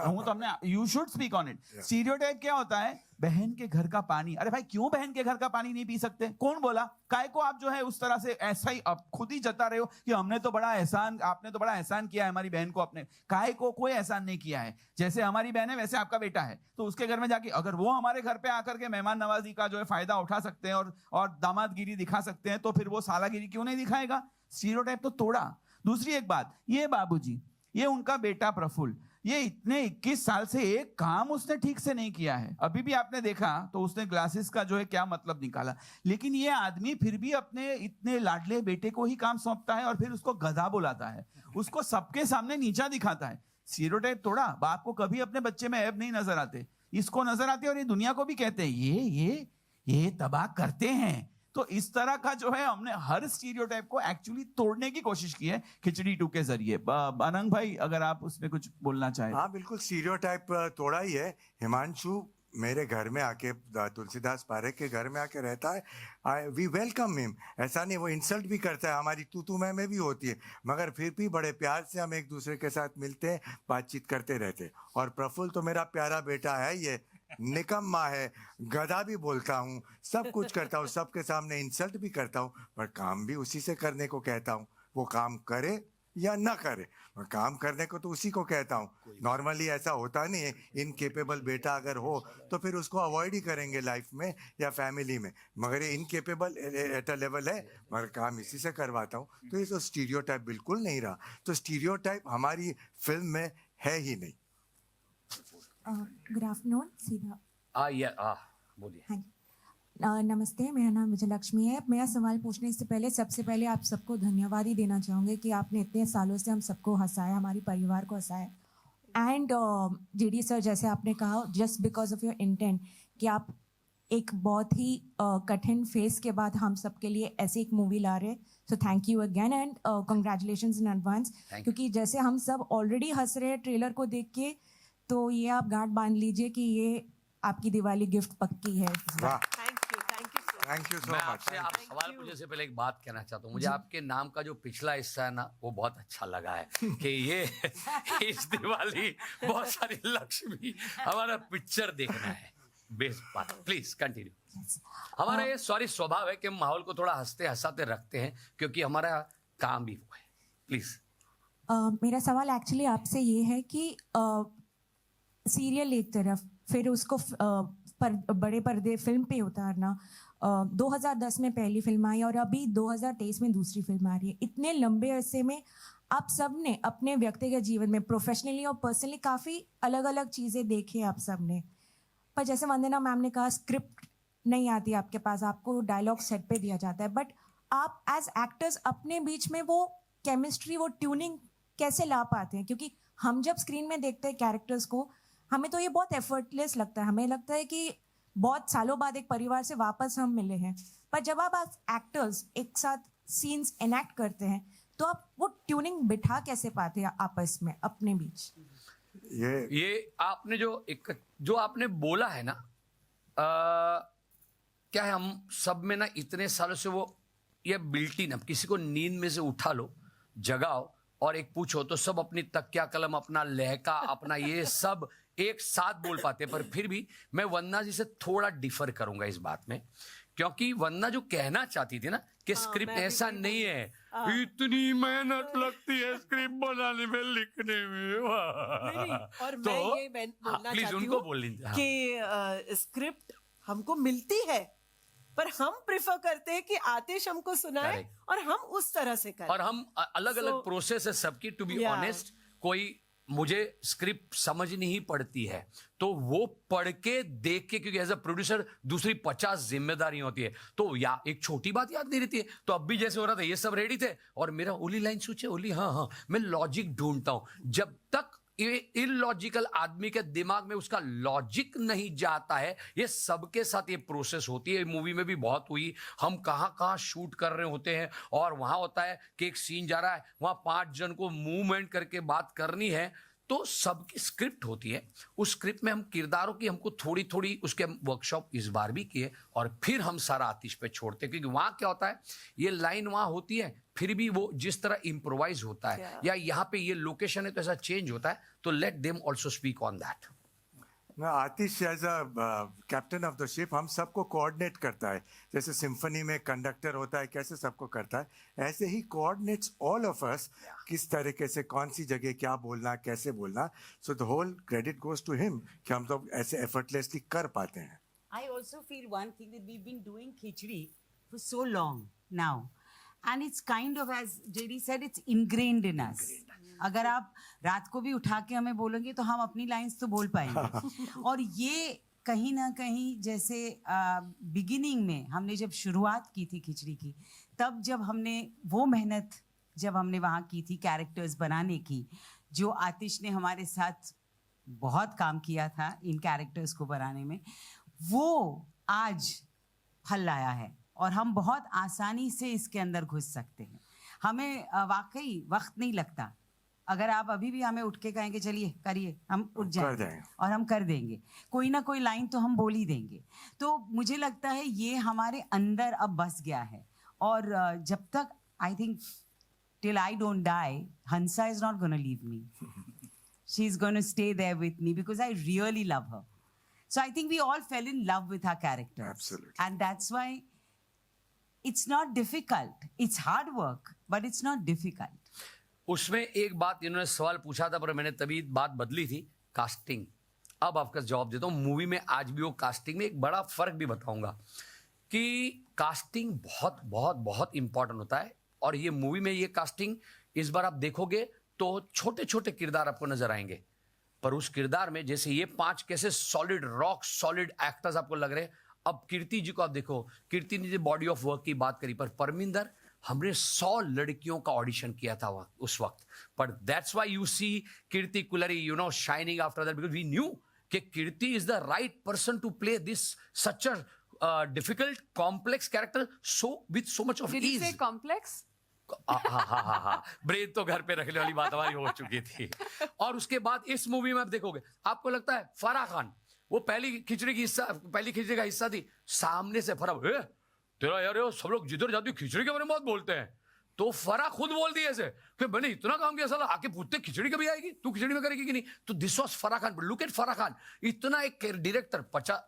हूं तो हमने, you should speak on it. Stereotype क्या होता है? बहन के घर का पानी, अरे भाई क्यों बहन के घर का पानी नहीं पी सकते? कौन बोला? काय को आप जो है उस तरह से ऐसा ही आप खुद ही जता रहे हो कि हमने तो बड़ा एहसान, आपने तो बड़ा एहसान किया है हमारी बहन को। अपने काय को कोई एहसान नहीं किया है। जैसे हमारी बहन है वैसे आपका बेटा है, तो उसके घर में जाके अगर वो हमारे घर पे आकर के मेहमान नवाजी का जो है फायदा उठा सकते हैं और दामादगिरी दिखा सकते हैं, तो फिर वो सालागिरी क्यों नहीं दिखाएगा? स्टीरियोटाइप तो तोड़ा। दूसरी एक बात, ये बाबूजी, ये उनका बेटा प्रफुल्ल, ये इतने 21 साल से एक काम उसने ठीक से नहीं किया है। अभी भी आपने देखा तो उसने ग्लासेस का जो है क्या मतलब निकाला, लेकिन ये आदमी फिर भी अपने इतने लाडले बेटे को ही काम सौंपता है और फिर उसको गधा बुलाता है, उसको सबके सामने नीचा दिखाता है। स्टीरियोटाइप तोड़ा। बाप को कभी अपने बच्चे में ऐब नहीं नजर आते, इसको नजर आते और ये दुनिया को भी कहते हैं ये तबाह करते हैं। तो इस तरह का जो है हमने हर स्टीरियोटाइप को एक्चुअली तोड़ने की कोशिश की है खिचड़ी 2 के जरिए। अनंग भाई अगर आप उसमें कुछ बोलना चाहें। हाँ बिल्कुल, स्टीरियोटाइप तोड़ा ही है। हिमांशु मेरे घर में आके, तुलसीदास पारेख के घर में आके रहता है, वी वेलकम हिम। ऐसा नहीं वो इंसल्ट भी करता है, हमारी तू मैं भी होती है, मगर फिर भी बड़े प्यार से हम एक दूसरे के साथ मिलते हैं, बातचीत करते रहते। और प्रफुल्ल तो मेरा प्यारा बेटा है, ये निकम्मा है, गधा भी बोलता हूँ, सब कुछ करता हूँ, सबके सामने इंसल्ट भी करता हूँ, पर काम भी उसी से करने को कहता हूँ। वो काम करे या ना करे, काम करने को तो उसी को कहता हूँ। नॉर्मली ऐसा होता नहीं है, इनकेपेबल बेटा अगर हो तो फिर उसको अवॉइड ही करेंगे लाइफ में या फैमिली में, मगर ये इनकेपेबल एट अ लेवल है, मगर काम इसी से करवाता हूँ। तो ये तो स्टीरियोटाइप बिल्कुल नहीं रहा। तो स्टीरियोटाइप हमारी फिल्म में है ही नहीं। गुड आफ्टरनून सीधा। बोलिए। हाँ जी, नमस्ते, मेरा नाम विजयलक्ष्मी है। मेरा सवाल पूछने से पहले सबसे पहले आप सबको धन्यवाद ही देना चाहूँगी कि आपने इतने सालों से हम सबको हंसाया, हमारे परिवार को हंसाया। एंड जेडी सर, जैसे आपने कहा, just because of your intent कि आप एक बहुत ही कठिन फेस के बाद हम सबके लिए ऐसी एक मूवी ला रहे हैं, so thank you again and congratulations in advance. क्योंकि जैसे हम सब ऑलरेडी हंस रहे हैं ट्रेलर को देख के, तो ये आप गांठ बांध लीजिए कि ये आपकी दिवाली गिफ्ट पक्की है। वाह, थैंक यू सो मैं मच। आपसे आप सवाल पूछने से पहले एक बात कहना चाहता हूँ। मुझे आपके नाम का जो पिछला हिस्सा है ना, वो बहुत अच्छा लगा है कि ये इस दिवाली बहुत सारी लक्ष्मी हमारा पिक्चर देखना है। बेस्ट बात, प्लीज कंटिन्यू। हमारा ये सॉरी स्वभाव है कि हम माहौल को थोड़ा हंसते हंसाते रखते हैं, क्योंकि हमारा काम भी वो है। प्लीज। मेरा सवाल एक्चुअली आपसे ये है कि सीरियल एक तरफ, फिर उसको बड़े पर्दे फिल्म पे उतारना। 2010 में पहली फिल्म आई और अभी 2023 में दूसरी फिल्म आ रही है। इतने लंबे अरसे में आप सब ने अपने व्यक्तिगत जीवन में, प्रोफेशनली और पर्सनली, काफ़ी अलग अलग चीज़ें देखी आप सब ने। पर जैसे वंदना मैम ने कहा, स्क्रिप्ट नहीं आती आपके पास, आपको डायलॉग सेट पे दिया जाता है, बट आप एज एक्टर्स अपने बीच में वो केमिस्ट्री, वो ट्यूनिंग कैसे ला पाते हैं? क्योंकि हम जब स्क्रीन में देखते हैं कैरेक्टर्स को, हमें तो ये बहुत एफर्टलेस लगता है। हमें लगता है कि बहुत सालों बाद एक परिवार से वापस हम मिले हैं। पर जब आप एक्टर्स एक साथ सीन्स एनैक्ट करते हैं, तो आप वो ट्यूनिंग बिठा कैसे पाते हैं आपस में, अपने बीच? ये आपने जो आपने बोला है ना, क्या है, हम सब में ना इतने सालों से वो ये बिल्ट इन, अब किसी को नींद में से उठा लो, जगाओ और एक पूछो तो सब अपनी तकिया कलम, अपना लहका, अपना ये सब एक साथ बोल पाते। पर फिर भी मैं वंदना जी से थोड़ा डिफर करूंगा इस बात में, क्योंकि वंदना जो कहना चाहती थी ना कि स्क्रिप्ट ऐसा नहीं है, इतनी मेहनत लगती है स्क्रिप्ट बनाने में, लिखने में। और तो मैं ये बोलना प्लीज चाहती उनको हूँ बोल लीजिए। कि स्क्रिप्ट हमको मिलती है, पर हम प्रेफर करते हैं कि आतिश हमको सुनाए Correct. और हम उस तरह से करें। और हम अलग अलग प्रोसेस है सबकी, टू बी ऑनेस्ट। कोई मुझे स्क्रिप्ट समझनी ही पड़ती है तो वो पढ़ के देख के, क्योंकि एज अ प्रोड्यूसर दूसरी 50 जिम्मेदारी होती है, तो या एक छोटी बात याद नहीं रहती है। तो अब भी जैसे हो रहा था, ये सब रेडी थे और मेरा ओली लाइन सोचे, ओली हाँ, मैं लॉजिक ढूंढता हूं। जब तक ये इलॉजिकल आदमी के दिमाग में उसका लॉजिक नहीं जाता है, ये सबके साथ ये प्रोसेस होती है। मूवी में भी बहुत हुई, हम कहाँ शूट कर रहे होते हैं और वहां होता है कि एक सीन जा रहा है, वहां 5 जन को मूवमेंट करके बात करनी है, तो सबकी स्क्रिप्ट होती है। उस स्क्रिप्ट में हम किरदारों की हमको थोड़ी थोड़ी उसके वर्कशॉप इस बार भी किए और फिर हम सारा आतिश पे छोड़ते, क्योंकि वहां क्या होता है, ये लाइन वहां होती है, फिर भी वो जिस तरह इम्प्रोवाइज होता है या यहाँ पे ये लोकेशन है तो ऐसा चेंज होता है, तो let them also speak on that. Atish as a captain of the ship हम सबको कोऑर्डिनेट करता है। जैसे सिम्फनी में कंडक्टर होता है, कैसे सबको करता है, ऐसे ही कोऑर्डिनेट्स ऑल ऑफ अस, किस तरीके से कौन सी जगह क्या बोलना, कैसे बोलना। So the whole credit goes to him कि हम तो ऐसे एफर्टलेसली कर पाते हैं। I also feel one thing that we've been doing khichdi for so long now, and it's kind of, as JD said, it's ingrained in us. अगर आप रात को भी उठा के हमें बोलोगे तो हम अपनी लाइंस तो बोल पाएंगे। और ये कहीं ना कहीं जैसे बिगिनिंग में हमने जब शुरुआत की थी खिचड़ी की, तब जब हमने वो मेहनत जब हमने वहाँ की थी कैरेक्टर्स बनाने की, जो आतिश ने हमारे साथ बहुत काम किया था इन कैरेक्टर्स को बनाने में, वो आज फल लाया है और हम बहुत आसानी से इसके अंदर घुस सकते हैं। हमें वाकई वक्त नहीं लगता। अगर आप अभी भी हमें उठ के कहेंगे चलिए करिए, हम उठ जाएंगे और हम कर देंगे। कोई ना कोई लाइन तो हम बोल ही देंगे। तो मुझे लगता है ये हमारे अंदर अब बस गया है। और जब तक, I think till I don't die, Hansa is not going to leave me. She's going to stay there with me because I really love her. So I think we all fell in love with her characters. Absolutely. And that's why it's not difficult. It's hard work, but it's not difficult. उसमें एक बात इन्होंने सवाल पूछा था पर मैंने तभी बात बदली थी, कास्टिंग। अब आपका जवाब देता हूँ। मूवी में आज भी वो कास्टिंग में एक बड़ा फर्क भी बताऊंगा कि कास्टिंग बहुत बहुत बहुत इंपॉर्टेंट होता है। और ये मूवी में ये कास्टिंग इस बार आप देखोगे तो छोटे छोटे किरदार आपको नजर आएंगे, पर उस किरदार में जैसे ये 5 कैसे सॉलिड रॉक सॉलिड एक्टर्स आपको लग रहे हैं, अब कीर्ति जी को आप देखो, कीर्ति ने जो बॉडी ऑफ वर्क की बात करी, पर परमिंदर हमने 100 लड़कियों का ऑडिशन किया था उस वक्त, पर that's why you see Kirti Kulhari shining after that, because we knew कि Kirti is the right person to play this such a difficult complex character with so much of Did you ease. say complex? हाँ, brain तो घर पे रखने वाली बात हमारी हो चुकी थी। और उसके बाद इस मूवी में आप देखोगे, आपको लगता है फराह खान वो पहली खिचड़ी का हिस्सा थी, सामने से फराह तेरा यार सब लोग जिधर जाती खिचड़ी के बारे में बहुत बोलते हैं, तो फराह खुद बोल दिए ऐसे कि मैंने इतना काम किया, साला आके पूछते खिचड़ी कभी आएगी, तू खिचड़ी में करेगी कि नहीं। तो this was Farah Khan. Look at Farah Khan, इतना एक डायरेक्टर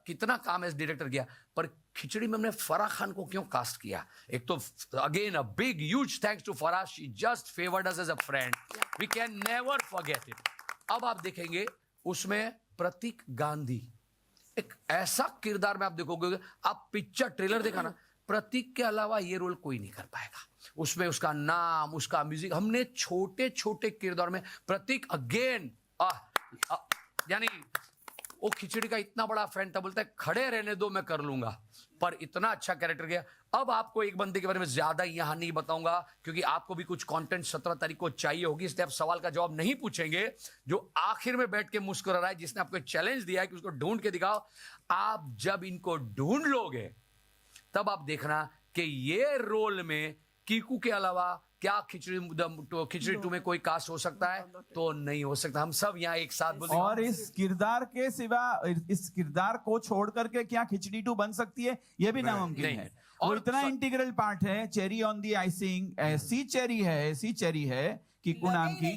कितना काम एज डायरेक्टर किया, पर खिचड़ी में हमने फराह खान को क्यों कास्ट किया? एक तो again a big huge thanks to Farah, she just favoured us as a friend, we can never forget it. अब आप देखेंगे उसमें प्रतीक गांधी, एक ऐसा किरदार में आप देखोगे, आप पिक्चर ट्रेलर देखा ना, प्रतीक के अलावा ये रोल कोई नहीं कर पाएगा। उसमें उसका नाम, उसका म्यूजिक, हमने छोटे छोटे किरदार में प्रतीक अगेन यानी वो खिचड़ी का इतना बड़ा फैन था, बोलता है खड़े रहने दो मैं कर लूंगा, पर इतना अच्छा कैरेक्टर गया। अब आपको एक बंदे के बारे में ज्यादा यहां नहीं बताऊंगा क्योंकि आपको भी कुछ कंटेंट 17 तारीख को चाहिए होगी, इसलिए आप सवाल का जवाब नहीं पूछेंगे। जो आखिर में बैठ के मुस्कुरा रहा है, जिसने आपको चैलेंज दिया है कि उसको ढूंढ के दिखाओ, आप जब इनको ढूंढ लोगे तब आप देखना कि ये रोल में कीकू के अलावा क्या खिचड़ी 2 में कोई कास्ट हो सकता है? तो नहीं हो सकता। हम सब यहाँ एक साथ बोलते हैं। और इस किरदार के सिवा इस किरदार को छोड़ करके क्या खिचड़ी 2 बन सकती है? ये भी नामुमकिन है। वो इतना इंटीग्रल पार्ट है, चेरी ऑन दी आइसिंग, ऐसी चेरी है कीकू नाम की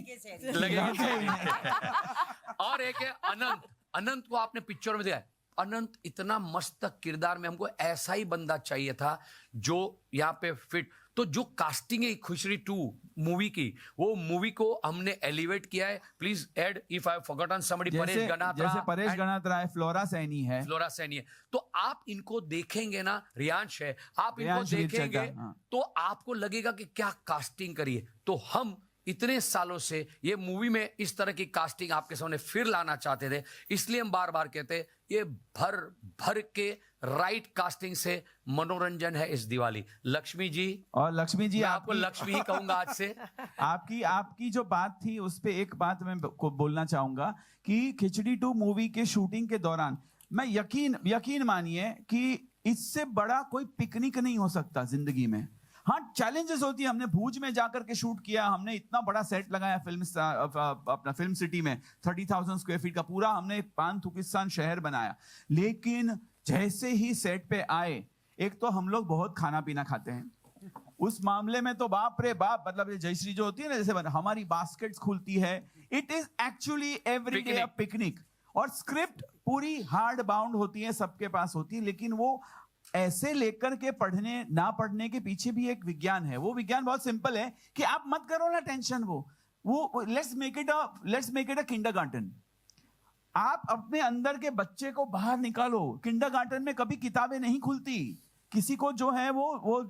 और एक है अनंत को आपने पिक्चर में देखा, अनंत इतना मस्त किरदार में, हमको ऐसा ही बंदा चाहिए था जो यहाँ पे फिट। तो जो कास्टिंग है खिचड़ी 2 मूवी की, वो मूवी को हमने एलिवेट किया है। Please add if I have forgotten somebody, Paresh Ganatra, जैसे परेश गणात्रा है, फ्लोरा सैनी है। तो आप इनको देखेंगे ना, रियांश है, आप इनको देखेंगे तो आपको लगेगा कि क्या कास्टिंग करिए। तो हम इतने सालों से ये मूवी में इस तरह की कास्टिंग आपके सामने फिर लाना चाहते थे, इसलिए हम बार बार कहते हैं ये भर के राइट कास्टिंग से मनोरंजन है इस दिवाली। लक्ष्मी जी, और लक्ष्मी जी, आपको लक्ष्मी ही कहूंगा आज से। आपकी जो बात थी उस पे एक बात मैं को बोलना चाहूंगा कि खिचड़ी 2 मूवी के शूटिंग के दौरान मैं यकीन मानिए कि इससे बड़ा कोई पिकनिक नहीं हो सकता जिंदगी में। हाँ, चैलेंजेस होती है। हमने भूज में जाकर के शूट किया, हमने इतना बड़ा सेट लगाया अपना फिल्म सिटी में, 30,000 स्क्वायर फीट का पूरा हमने पान-थुकिस्तान शहर बनाया। लेकिन जैसे ही सेट पे आए, एक तो हम लोग बहुत खाना पीना खाते हैं, उस मामले में तो बाप रे बाप, मतलब जयश्री जो होती है ना, जैसे हमारी बास्केट्स खुलती है, it is actually everyday a picnic. और स्क्रिप्ट पूरी हार्ड बाउंड होती है, सबके पास होती है, लेकिन वो ऐसे लेकर के पढ़ने ना पढ़ने के पीछे भी एक विज्ञान है। वो विज्ञान बहुत सिंपल है कि आप मत करो ना टेंशन, वो let's make it a kindergarten. आप अपने अंदर के बच्चे को बाहर निकालो। किंडरगार्टन में कभी किताबें नहीं खुलती, किसी को जो है वो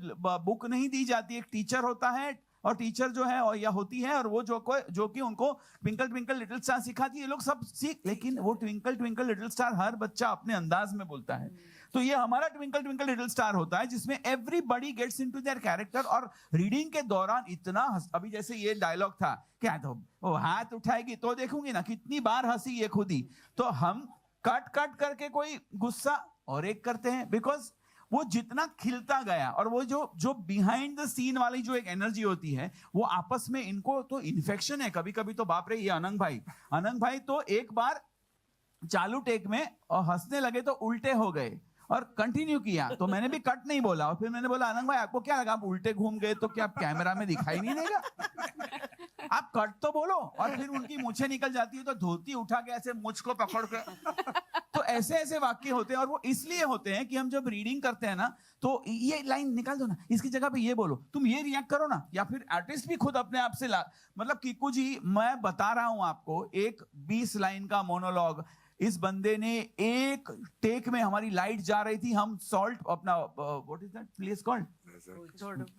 बुक नहीं दी जाती। एक टीचर होता है और टीचर जो है और या होती है, और वो जो कि उनको ट्विंकल ट्विंकल लिटिल स्टार सिखाती है। ये लोग सब सीख, लेकिन वो ट्विंकल ट्विंकल लिटिल स्टार हर बच्चा अपने अंदाज में बोलता है। तो ये हमारा ट्विंकल ट्विंकल लिटिल स्टार होता है, जिसमें everybody gets into their character. और रीडिंग के दौरान इतना अभी जैसे ये डायलॉग था, क्या तो वो हाथ उठाएगी तो देखूंगी ना कितनी बार हंसी ये खुद ही। तो हम कट करके कोई गुस्सा और एक करते हैं, बिकॉज वो जितना खिलता गया, और वो जो बिहाइंड द सीन वाली जो एक एनर्जी होती है, वो आपस में इनको तो इन्फेक्शन है। कभी कभी तो बाप रे, ये अनंग भाई तो एक बार चालू टेक में और हंसने लगे तो उल्टे हो गए और कंटिन्यू किया, तो मैंने भी कट नहीं बोला। और फिर मैंने बोला, अनंग भाई आपको क्या लगा, आप उल्टे घूम गए तो क्या कैमरा में दिखाई नहीं देगा? आप कट तो बोलो। और फिर उनकी मूछें निकल जाती है तो धोती उठा के ऐसे मुझ को पकड़ के, तो ऐसे वाक्य होते हैं। और वो इसलिए होते हैं कि हम जब रीडिंग करते हैं ना, तो ये लाइन निकाल दो ना, इसकी जगह पे ये बोलो, तुम ये रिएक्ट करो ना, या फिर आर्टिस्ट भी खुद अपने आप से मतलब कीकू जी, मैं बता रहा हूं आपको, एक 20 लाइन का मोनोलॉग इस बंदे ने एक टेक में, हमारी लाइट जा रही थी, हम सॉल्ट अपना what is that place called,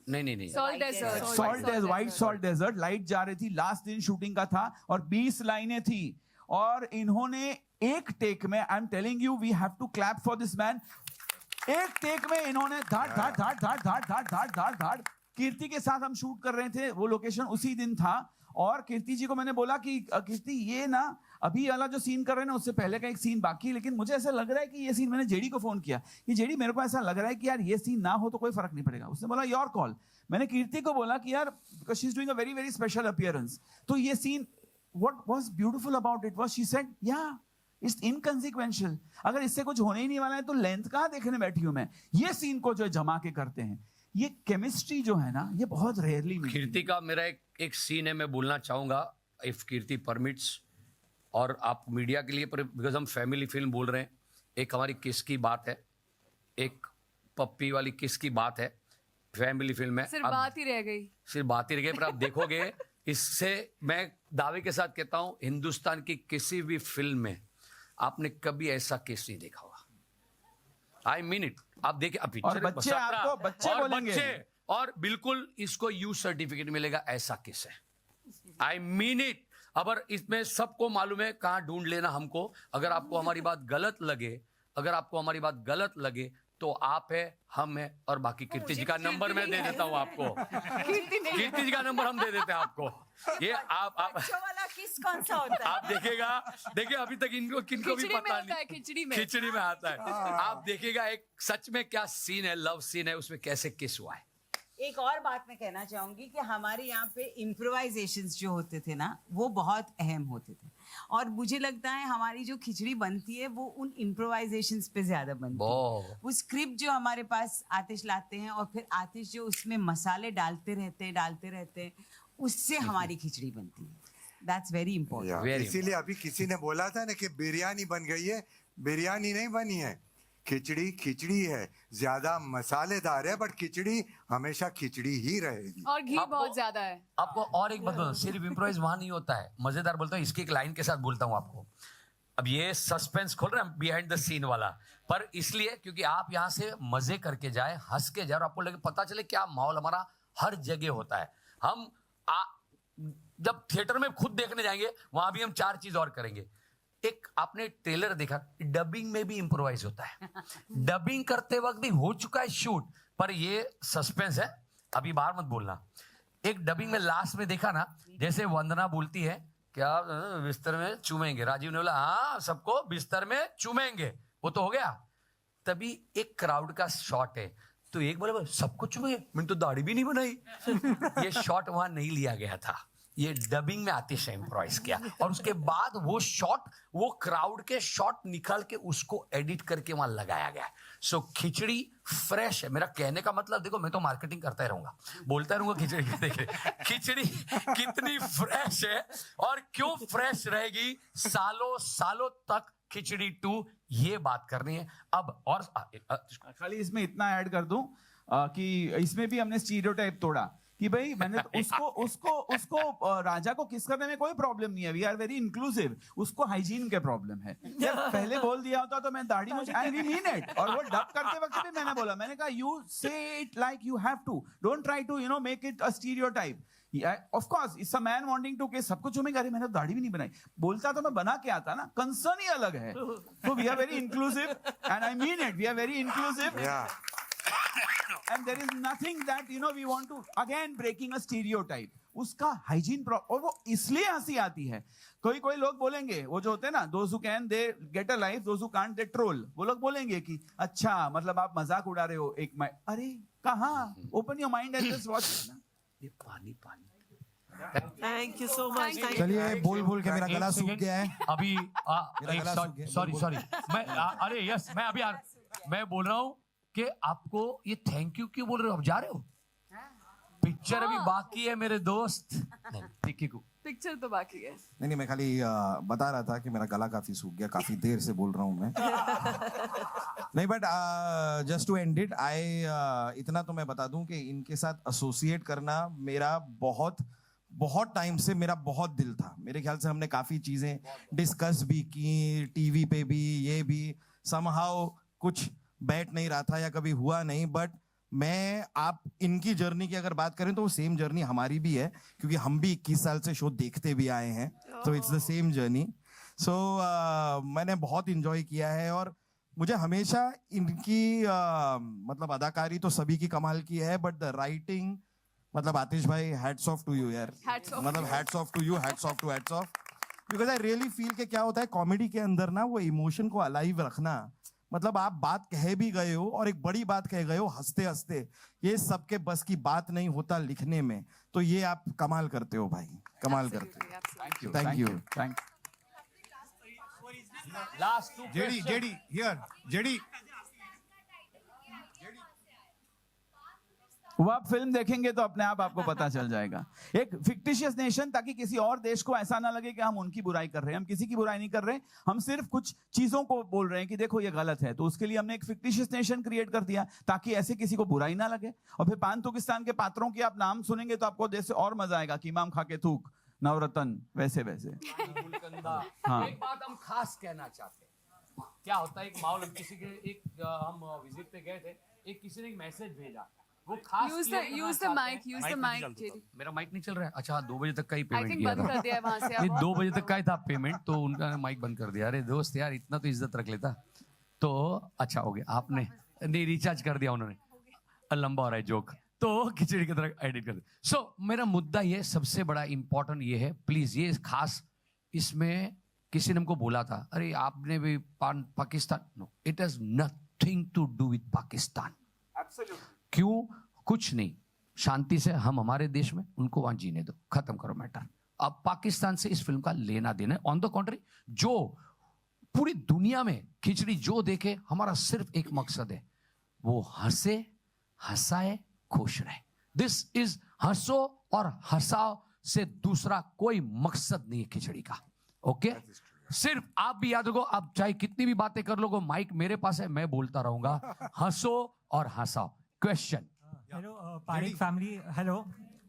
नहीं salt desert, white salt desert, light जा रही थी, लास्ट दिन शूटिंग का था और 20 लाइनें थी, और इन्होंने एक टेक में, I am telling you, we have to clap for this man, एक टेक में इन्होंने धाड़ धाड़ धाड़ धाड़ धाड़ धाड़ धाड़ धाड़ धाड़। कीर्ति के साथ हम शूट कर रहे थे, वो लोकेशन उसी दिन था, और कीर्ति जी को मैंने बोला कि कीर्ति ये ना अभी वाला जो सीन कर रहे हैं ना उससे पहले का एक सीन बाकी है, लेकिन मुझे ऐसा लग रहा है कि ये सीन, मैंने जेडी को फोन किया कि जेडी मेरे को ऐसा लग रहा है कि यार ये सीन ना हो तो कोई फर्क नहीं पड़ेगा। उसने बोला योर कॉल। मैंने कीर्ति को बोला कि यार because she is doing a very very special appearance, तो ये scene what was beautiful about it was she said yeah it's inconsequential, अगर इससे कुछ होने ही नहीं वाला है तो लेंथ कहाँ देखने बैठी हूं मैं। ये सीन को जो जमा के करते हैं, ये केमिस्ट्री जो है ना, ये बहुत रेयरली मिलती है। कीर्ति का मेरा एक सीन है, मैं बोलना चाहूंगा इफ कीर्ति परमिट्स, और आप मीडिया के लिए, बिकॉज हम फैमिली फिल्म बोल रहे हैं, एक हमारी किस की बात है, एक पप्पी वाली किस की बात है, फैमिली फिल्म है। सिर्फ बात ही रह गई, सिर्फ बात ही रह गई, पर आप देखोगे इससे मैं दावे के साथ कहता हूं हिंदुस्तान की किसी भी फिल्म में आपने कभी ऐसा किस नहीं देखा होगा। आई मीन इट। आप देखिए अभी और बच्चे आपको बच्चे बोलेंगे, और बिल्कुल इसको यू सर्टिफिकेट मिलेगा, ऐसा किस है। आई मीन इट। अगर इसमें सबको मालूम है कहाँ ढूंढ लेना हमको। अगर आपको हमारी बात गलत लगे, अगर आपको हमारी बात गलत लगे तो आप है, हम है, और बाकी कीर्ति जी का नंबर मैं दे देता हूँ आपको। कीर्ति जी का नंबर हम दे देते हैं आपको। ये आप वाला किस कौन सा होता है? आप देखिएगा, देखिए अभी तक इनको किनको भी पता नहीं, खिचड़ी में आता है। आप देखिएगा एक सच में क्या सीन है, लव सीन है, उसमें कैसे किस हुआ है। एक और बात मैं कहना चाहूंगी कि हमारे यहाँ पे इम्प्रोवाइजेशंस जो होते थे ना, वो बहुत अहम होते थे, और मुझे लगता है हमारी जो खिचड़ी बनती है वो उन इम्प्रोवाइजेशंस पे ज्यादा बनती है। वो स्क्रिप्ट जो हमारे पास आतिश लाते हैं, और फिर आतिश जो उसमें मसाले डालते रहते हैं, उससे हमारी खिचड़ी बनती है। That's very important. इसीलिए अभी किसी ने बोला था ना कि बिरयानी बन गई है, बिरयानी नहीं बनी है, खिचड़ी खिचड़ी है, ज्यादा मसालेदार है, बट खिचड़ी हमेशा खिचड़ी ही रहेगी। और घी बहुत ज्यादा है। आपको और एक बात, सिर्फ इम्प्रोवाइज वहां नहीं होता है, मजेदार बोलता हूँ, इसकी एक लाइन के साथ बोलता हूँ आपको। अब ये सस्पेंस खोल रहे हैं बिहाइंड द सीन वाला, पर इसलिए क्योंकि आप यहाँ से मजे करके जाए, हंस के जाए, और आपको लगे पता चले क्या माहौल हमारा हर जगह होता है। हम जब थिएटर में खुद देखने जाएंगे वहां भी हम 4 चीज और करेंगे। एक आपने ट्रेलर देखा, डबिंग में भी इम्प्रोवाइज होता है। डबिंग करते वक्त भी हो चुका है शूट, पर ये सस्पेंस है, अभी बाहर मत बोलना। एक डबिंग में लास्ट में देखा ना, जैसे वंदना बोलती है क्या बिस्तर में चूमेंगे, राजीव ने बोला हाँ सबको बिस्तर में चूमेंगे, वो तो हो गया। तभी एक क्राउड का शॉट है, तो एक बोले सबको चूमेंगे, मैंने तो दाढ़ी भी नहीं बनाई। ये शॉट वहां नहीं लिया गया था, ये डबिंग में आतिश ने इम्प्रोवाइज किया, और उसके बाद वो शॉट, वो क्राउड के शॉट निकाल के उसको एडिट करके वहां लगाया गया है। सो खिचड़ी फ्रेश है। मेरा कहने का मतलब, देखो मैं तो मार्केटिंग करता ही रहूंगा, बोलता रहूंगा खिचड़ी की। देखिए खिचड़ी कितनी फ्रेश है, और क्यों फ्रेश रहेगी सालों सालों तक। खिचड़ी 2 ये बात करनी है अब। और खाली इसमें इतना ऐड कर दूं कि इसमें भी हमने स्टीरियोटाइप तोड़ा कि भाई मैंने तो उसको राजा को किस करने में कोई प्रॉब्लम नहीं है, वी आर वेरी इंक्लूसिव। उसको हाइजीन के प्रॉब्लम है। जब पहले बोल दिया होता तो मैं दाढ़ी मुझे, आई वी मीन इट। और वो डब करते वक्त भी मैंने बोला, मैंने कहा you say it like you have to, don't try to make it a stereotype. Of course it's a man wanting to के सब कुछ चूमेंगे, अरे मैंने दाढ़ी भी नहीं बनाई, बोलता तो मैं बना के आता ना, कंसर्न ही अलग है। तो we are very inclusive and I mean it, we are very inclusive. And there is nothing that we want to again breaking a stereotype. उसका हाइजीन और वो इसलिए हंसी आती है। कोई लोग बोलेंगे, वो जो होते हैं ना, those who can they get a life, those who can't they troll। वो लोग बोलेंगे कि अच्छा मतलब आप मजाक उड़ा रहे हो एक अरे कहाँ, open your mind and just watch. ये पानी थैंक यू सो मच। चलिए बोल के मेरा गला सूख गया है अभी। सॉरी मैं अरे यस मैं अभी मैं बोल रहा हूँ कि आपको ये थैंक यू क्यों बोल रहे हो, आप जा रहे हो? पिक्चर अभी बाकी है मेरे दोस्त। पिक्चर तो बाकी है। नहीं मैं खाली बता रहा था कि मेरा गला काफी सूख गया, काफी देर से बोल रहा हूँ मैं। नहीं but just to end it, इतना तो मैं बता दूं कि इनके साथ एसोसिएट करना मेरा बहुत टाइम से मेरा बहुत दिल था। मेरे ख्याल से हमने काफी चीजें डिस्कस भी की, टीवी पे भी, ये भी समहाउ कुछ बैठ नहीं रहा था या कभी हुआ नहीं। बट मैं आप इनकी जर्नी की अगर बात करें तो वो सेम जर्नी हमारी भी है, क्योंकि हम भी 21 साल से शो देखते भी आए हैं। तो इट्स द सेम जर्नी। सो मैंने बहुत इंजॉय किया है, और मुझे हमेशा इनकी मतलब अदाकारी तो सभी की कमाल की है, बट द राइटिंग, मतलब आतिश भाई हैट्स ऑफ टू यू यार, Hats off. मतलब hats off to you, hats off to hats off, because I really feel कि क्या होता है कॉमेडी के अंदर ना, वो इमोशन को अलाइव रखना, मतलब आप बात कह भी गए हो और एक बड़ी बात कह गए हो हंसते हंसते, ये सबके बस की बात नहीं होता लिखने में, तो ये आप कमाल करते हो भाई, कमाल करते हो। Thank you. Thank last to JD here JD वो आप फिल्म देखेंगे तो अपने आप आपको पता चल जाएगा। एक फिक्टिशियस नेशन, ताकि किसी और देश को ऐसा ना लगे कि हम उनकी बुराई कर रहे हैं। हम किसी की बुराई नहीं कर रहे, हम सिर्फ कुछ चीजों को बोल रहे हैं कि देखो ये गलत है, तो उसके लिए हमने एक फिक्टिशियस नेशन क्रिएट कर दिया ताकि ऐसे किसी को बुराई ना लगे। और फिर पान तुर्किस्तान के पात्रों की आप नाम सुनेंगे तो आपको जैसे और मजा आएगा कि इमाम खा के थूक, नवरत्न, वैसे वैसे। हाँ। एक बात हम खास कहना चाहते हैं, क्या होता है एक माहौल, किसी के एक हम विजिट पे गए थे, एक किसी ने एक मैसेज भेजा, वो खास use the mic, JD. मेरा माइक नहीं चल रहा है। अच्छा 2 बजे तक का ही I पेमेंट think किया बंद था। कर दिया है वहां से नहीं, अब। 2 बजे तक का ही था पेमेंट, तो उनका माइक बंद कर दिया। अरे दोस्त यार, इतना तो इज्जत रख लेता। तो अच्छा हो गया, आपने नहीं रिचार्ज कर दिया उन्होंने, लंबा हो रहा है जोक, तो खिचड़ी की तरह एडिट कर दिया। सो मेरा मुद्दा ये सबसे बड़ा इंपॉर्टेंट ये है, प्लीज ये खास, इसमें किसी ने हमको बोला था, अरे आपने भी Pakistan, no, it has nothing to do with Pakistan. क्यों? कुछ नहीं, शांति से हम हमारे देश में, उनको वहां जीने दो, खत्म करो मैटर। अब पाकिस्तान से इस फिल्म का लेना देना, ऑन द कॉन्ट्री, जो पूरी दुनिया में खिचड़ी जो देखे, हमारा सिर्फ एक मकसद है, वो हंसे, हंसाए, खुश रहे। दिस इज हंसो और हंसाओ से दूसरा कोई मकसद नहीं है खिचड़ी का। ओके, सिर्फ आप भी याद रखो, आप चाहे कितनी भी बातें कर लोगे, माइक मेरे पास है, मैं बोलता रहूंगा, हंसो और हंसाओ। Question. Hello Pareek family, hello.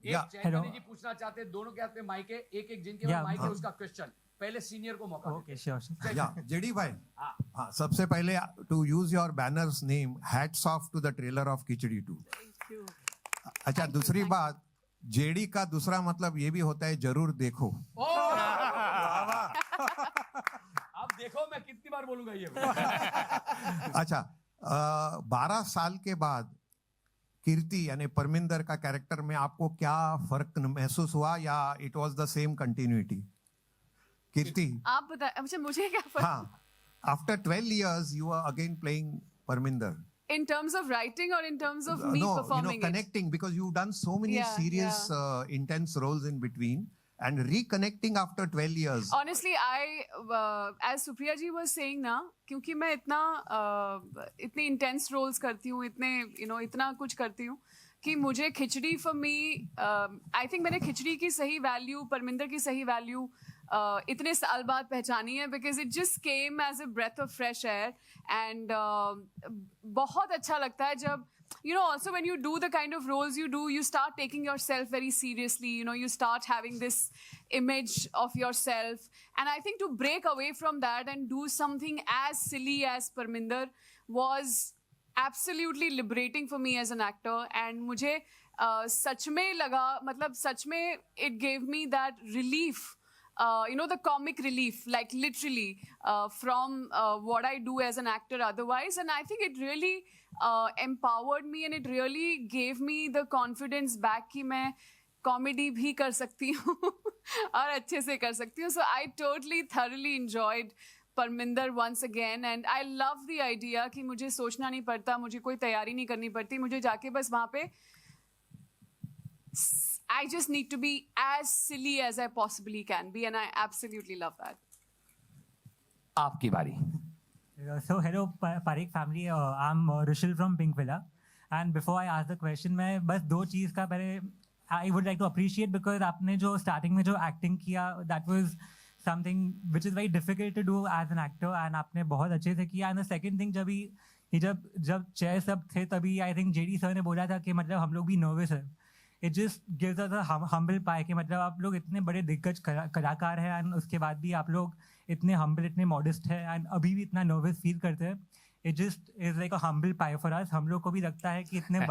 Hello ji पूछना चाहते हैं, दोनों के हाथ में माइक है, एक जिनके पास माइक है उसका क्वेश्चन, पहले सीनियर को मौका। Okay sure. या जेडी भाई, हाँ, सबसे पहले to use your banner's name, hats off to the trailer of Khichdi 2। अच्छा, दूसरी बात, जेडी का दूसरा मतलब ये भी होता है जरूर देखो। अब देखो मैं कितनी बार बोलूंगा ये। अच्छा, 12 साल के बाद कीर्ति यानी परमिंदर का कैरेक्टर में आपको क्या फर्क महसूस हुआ, या it was the same continuity? Kirti, आप बताएं। अच्छा, मुझे क्या फर्क? हाँ, after 12 years you are again playing Parminder. In terms of writing or in terms of me No, performing it? connecting, because you've done so many Yeah, serious intense roles in between, and reconnecting after 12 years. Honestly, as Supriya ji was saying ना, क्योंकि मैं इतनी intense roles करती हूँ, इतना कुछ करती हूँ कि मुझे खिचड़ी for me, I think मैंने खिचड़ी की सही value, परमिंदर की सही value इतने साल बाद पहचानी है, because it just came as a breath of fresh air, and बहुत अच्छा लगता है जब, also when you do the kind of roles you do, you start taking yourself very seriously, you start having this image of yourself, and I think to break away from that and do something as silly as Parminder was absolutely liberating for me as an actor, and मुझे सच में लगा, मतलब सच में it gave me that relief, the comic relief, like literally from what I do as an actor otherwise, and I think it really empowered me, and it really gave me the confidence back कि मैं comedy भी कर सकती हूँ और अच्छे से कर सकती हूँ. So I totally thoroughly enjoyed Parminder once again, and I love the idea कि मुझे सोचना नहीं पड़ता, मुझे कोई तैयारी नहीं करनी पड़ती, मुझे जाके बस वहाँ पे I just need to be as silly as I possibly can be, and I absolutely love that. आपकी बारी। So hello Parik family, I'm Rushil from Pink Villa, and before I ask the question, मैं बस 2 चीज़ का पहले I would like to appreciate, because आपने जो starting में जो acting किया, that was something which is very difficult to do as an actor, and आपने बहुत अच्छे से किया. And the second thing, जब चेयर सब थे तभी I think JD sir ने बोला था कि मतलब हम लोग भी nervous है. It just gives us a humble pie कि मतलब आप लोग इतने बड़े दिग्गज कलाकार हैं, and उसके बाद भी आप लोग इतने humble, इतने modest हैं, and अभी भी इतना nervous feel करते हैं. It just is like a humble pie for us. हम लोग को भी लगता है कि इतने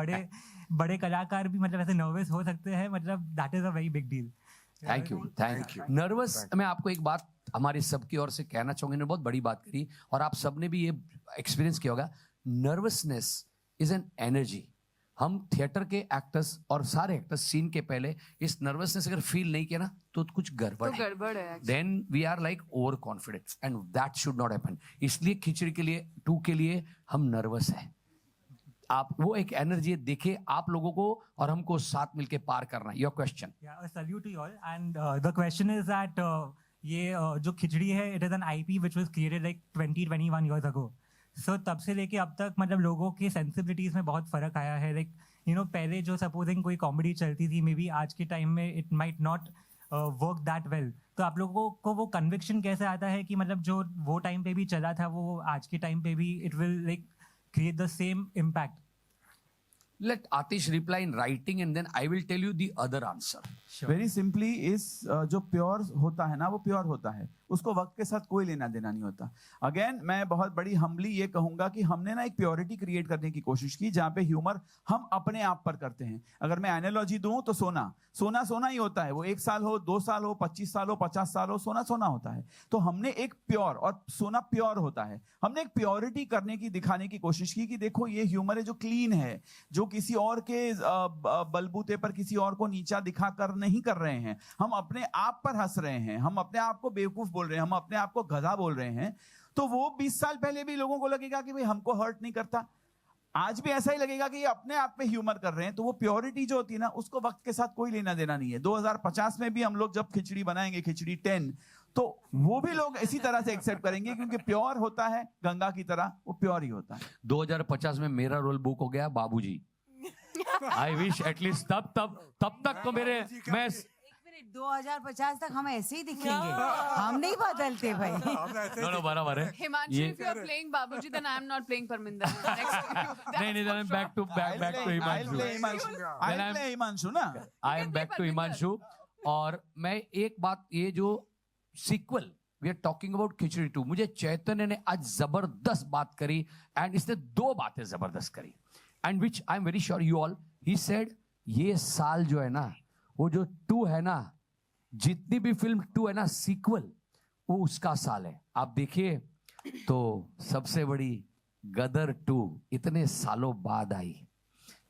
बड़े कलाकार भी मतलब ऐसे nervous हो सकते हैं, मतलब that is a very big deal. Thank you. Nervous, मैं आपको एक बात हमारी सबकी ओर से कहना चाहूंगा, इन्होंने बहुत बड़ी बात करी और आप सबने भी ये एक्सपीरियंस किया होगा। Nervousness is an energy. हम थिएटर के एक्टर्स और सारे एक्टर्स सीन के पहले इस नर्वसनेस अगर फील नहीं किया ना तो कुछ गड़बड़ है। Then we are like over confidence and that should not happen. इसलिए खिचड़ी के लिए 2 के लिए हम नर्वस हैं। आप वो एक एनर्जी देखिए आप लोगों को और हमको साथ मिलके पार करना। Your question. Salute to you all and the question is that ये जो खिचड़ी है it is an IP which was created like 20-21 years ago. So तब से लेके अब तक मतलब लोगों की सेंसिबिलिटीज में बहुत फर्क आया है। लाइक पहले जो सपोजिंग कोई कॉमेडी चलती थी मे बी आज के टाइम में it might not work that well. तो आप लोगों को वो कन्विक्शन कैसे आता है कि मतलब जो वो टाइम पे भी चला था वो आज के टाइम पे भी it will like create the same impact? Let Atish reply in writing and then I will tell you the other answer. Very simply इस जो प्योर होता है ना वो प्योर होता है, उसको वक्त के साथ कोई लेना देना नहीं होता। अगेन मैं बहुत बड़ी हम्बली ये कहूंगा कि हमने ना एक प्योरिटी क्रिएट करने की कोशिश की जहां पे ह्यूमर हम अपने आप पर करते हैं। अगर मैं एनालॉजी दूं तो सोना ही होता है, वो 1 साल हो 2 साल हो 25 साल हो 50 साल हो सोना होता है। तो हमने एक प्योर, और सोना प्योर होता है, हमने एक प्योरिटी करने की दिखाने की कोशिश की कि देखो ये ह्यूमर है जो क्लीन है, जो किसी और के बलबूते पर किसी और को नीचा दिखाकर नहीं कर रहे हैं। हम अपने आप पर हंस रहे हैं, हम अपने आप को बेवकूफ बोल रहे हैं, हम अपने आप को गधा बोल रहे हैं। तो वो 20 साल पहले भी लोगों को लगेगा कि भाई हमको हर्ट नहीं करता, आज भी ऐसा ही लगेगा कि ये अपने आप में ह्यूमर कर रहे हैं। तो वो प्योरिटी जो होती है ना उसको वक्त के साथ कोई लेना देना नहीं है। 2050 में भी हम लोग जब खिचड़ी बनाएंगे, खिचड़ी 10, तो वो भी लोग इसी तरह से एक्सेप्ट करेंगे क्योंकि प्योर होता है गंगा की तरह, वो प्योर ही होता है। 2050 में मेरा रोल बुक हो गया बाबूजी। आई विश एटलीस्ट तब तक तो मैं 2050 तक हम ऐसे ही दिखेंगे, हम नहीं बदलते भाई। नो बराबर है। Himanshu, if you are playing Babuji, then I am not playing Parminder. नहीं, then I'm back to Himanshu. I'll play Himanshu ना। I am back to Himanshu। और मैं एक बात, ये जो sequel we are talking about Khichdi 2, मुझे चैतन्य ने आज जबरदस्त बात करी एंड इसने 2 बातें जबरदस्त करी and which I am very sure you all, he said ये साल जो है ना, वो जो 2 है ना, जितनी भी फिल्म 2 है ना सीक्वल, वो उसका साल है। आप देखिए तो सबसे बड़ी गदर 2 इतने सालों बाद आई,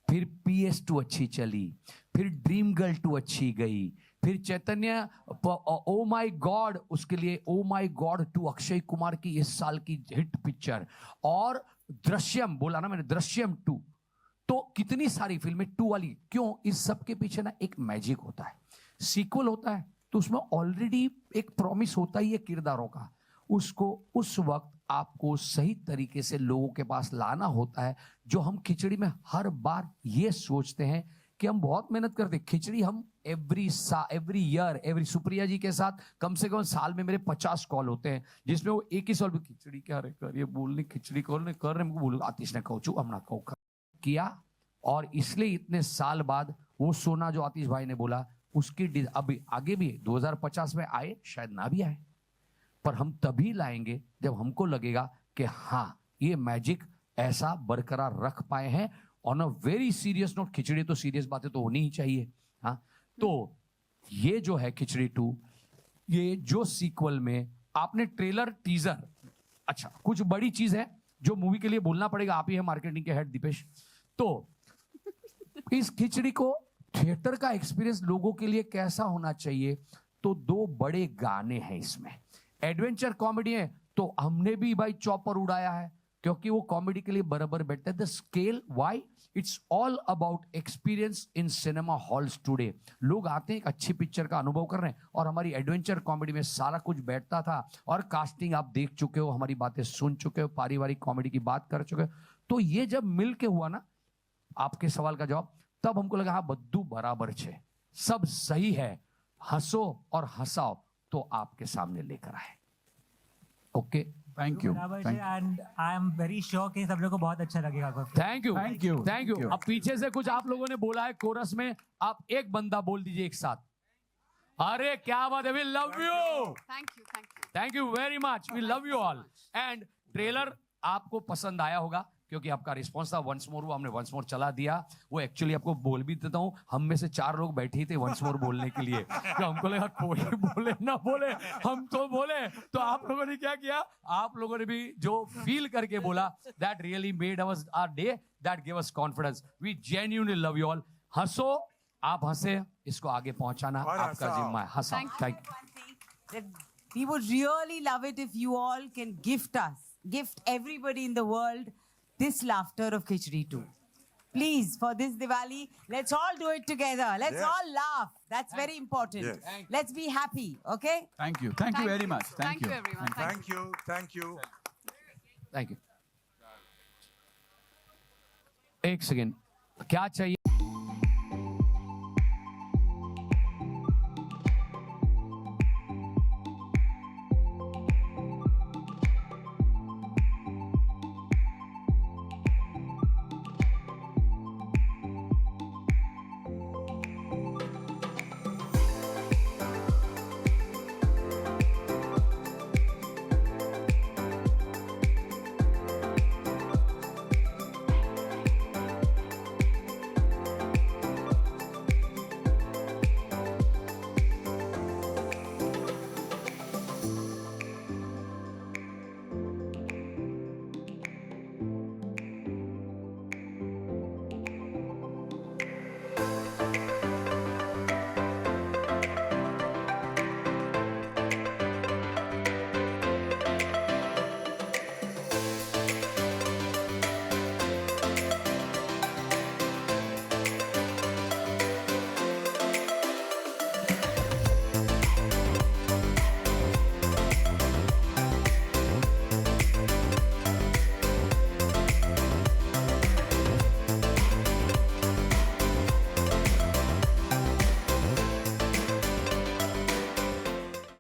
फिर PS2 अच्छी चली, फिर ड्रीम गर्ल 2 अच्छी गई, फिर चैतन्य ओ माय गॉड, उसके लिए oh my God 2 Akshay Kumar की इस साल की हिट पिक्चर, और दृश्यम, बोला ना मैंने, दृश्यम 2। तो कितनी सारी फिल्में 2 वाली, क्यों? इस सब के पीछे ना एक मैजिक होता है। सीक्वल होता है तो उसमें ऑलरेडी एक प्रॉमिस होता ही है किरदारों का, उसको उस वक्त आपको सही तरीके से लोगों के पास लाना होता है। जो हम खिचड़ी में हर बार ये सोचते हैं कि हम बहुत मेहनत करते हैं। खिचड़ी हम एवरी ईयर सुप्रिया जी के साथ कम से कम साल में मेरे 50 कॉल होते हैं, जिसमें वो एक ही सॉल्व, खिचड़ी क्या रे कर, ये बोलने खिचड़ी कॉल ने कर रहे, बोल आतिश ने कहो हम ना कहो किया। और इसलिए इतने साल बाद वो सोना जो आतिश भाई ने बोला उसकी अभी आगे भी 2050 में आए, शायद ना भी आए, पर हम तभी लाएंगे जब हमको लगेगा कि हाँ ये मैजिक ऐसा बरकरार रख पाए हैं। On a very serious note, Khichdi तो सीरियस बातें तो होनी ही चाहिए। हाँ, तो ये जो है खिचड़ी 2, ये जो सीक्वल में आपने ट्रेलर टीजर, अच्छा कुछ बड़ी चीज है जो मूवी के लिए बोलना पड़ेगा, आप ही है मार्केटिंग के हेड दीपेश। तो इस खिचड़ी को थिएटर का एक्सपीरियंस लोगों के लिए कैसा होना चाहिए, तो 2 बड़े गाने हैं इसमें। एडवेंचर कॉमेडी है तो हमने भी भाई चॉपर उड़ाया है क्योंकि वो कॉमेडी के लिए बराबर बैठता है। The scale, why, it's all about experience in cinema halls today. लोग आते हैं एक अच्छी पिक्चर का अनुभव कर रहे हैं, और हमारी एडवेंचर कॉमेडी में सारा कुछ बैठता था, और कास्टिंग आप देख चुके हो, हमारी बातें सुन चुके हो, पारिवारिक कॉमेडी की बात कर चुके हो। तो ये जब मिल के हुआ ना, आपके सवाल का जवाब, तब हमको लगा हाँ बद्दू बराबर छे, सब सही है, हंसो और हंसाओ तो आपके सामने लेकर आए। Okay, thank you and I am very sure कि सब लोगों को बहुत अच्छा लगेगा। Thank you. अब पीछे से कुछ आप लोगों ने बोला है कोरस में, आप एक बंदा बोल दीजिए एक साथ। अरे क्या बात है, we love you, thank you very much, we love you all. And trailer आपको पसंद आया होगा क्योंकि आपका रिस्पॉन्स था वंस मोर, वो हमने वंस मोर चला दिया। वो एक्चुअली आपको बोल भी देता हूँ, हम में से 4 लोग बैठे ही थे वंस मोर बोलने के लिए, तो हमको लगा कोई बोले ना बोले, हम तो बोले। तो आप लोगों ने क्या किया, आप लोगों ने भी जो फील करके बोला, that really made our our day, that give us confidence. We genuinely love you all. हंसो, आप हंसे, इसको आगे पहुंचाना और आपका हंसाओ। जिम्मा है। हंसा। Thank you. That we would really love it if you all can gift everybody in the world this laughter of Khichdi 2. Please, for this Diwali, let's all do it together. Let's Yes. all laugh. That's very important. Yes. Let's be happy, okay? Thank you very much. Thank you, everyone. Thank you. Thank you. Thank you. एक second, क्या चाहिए?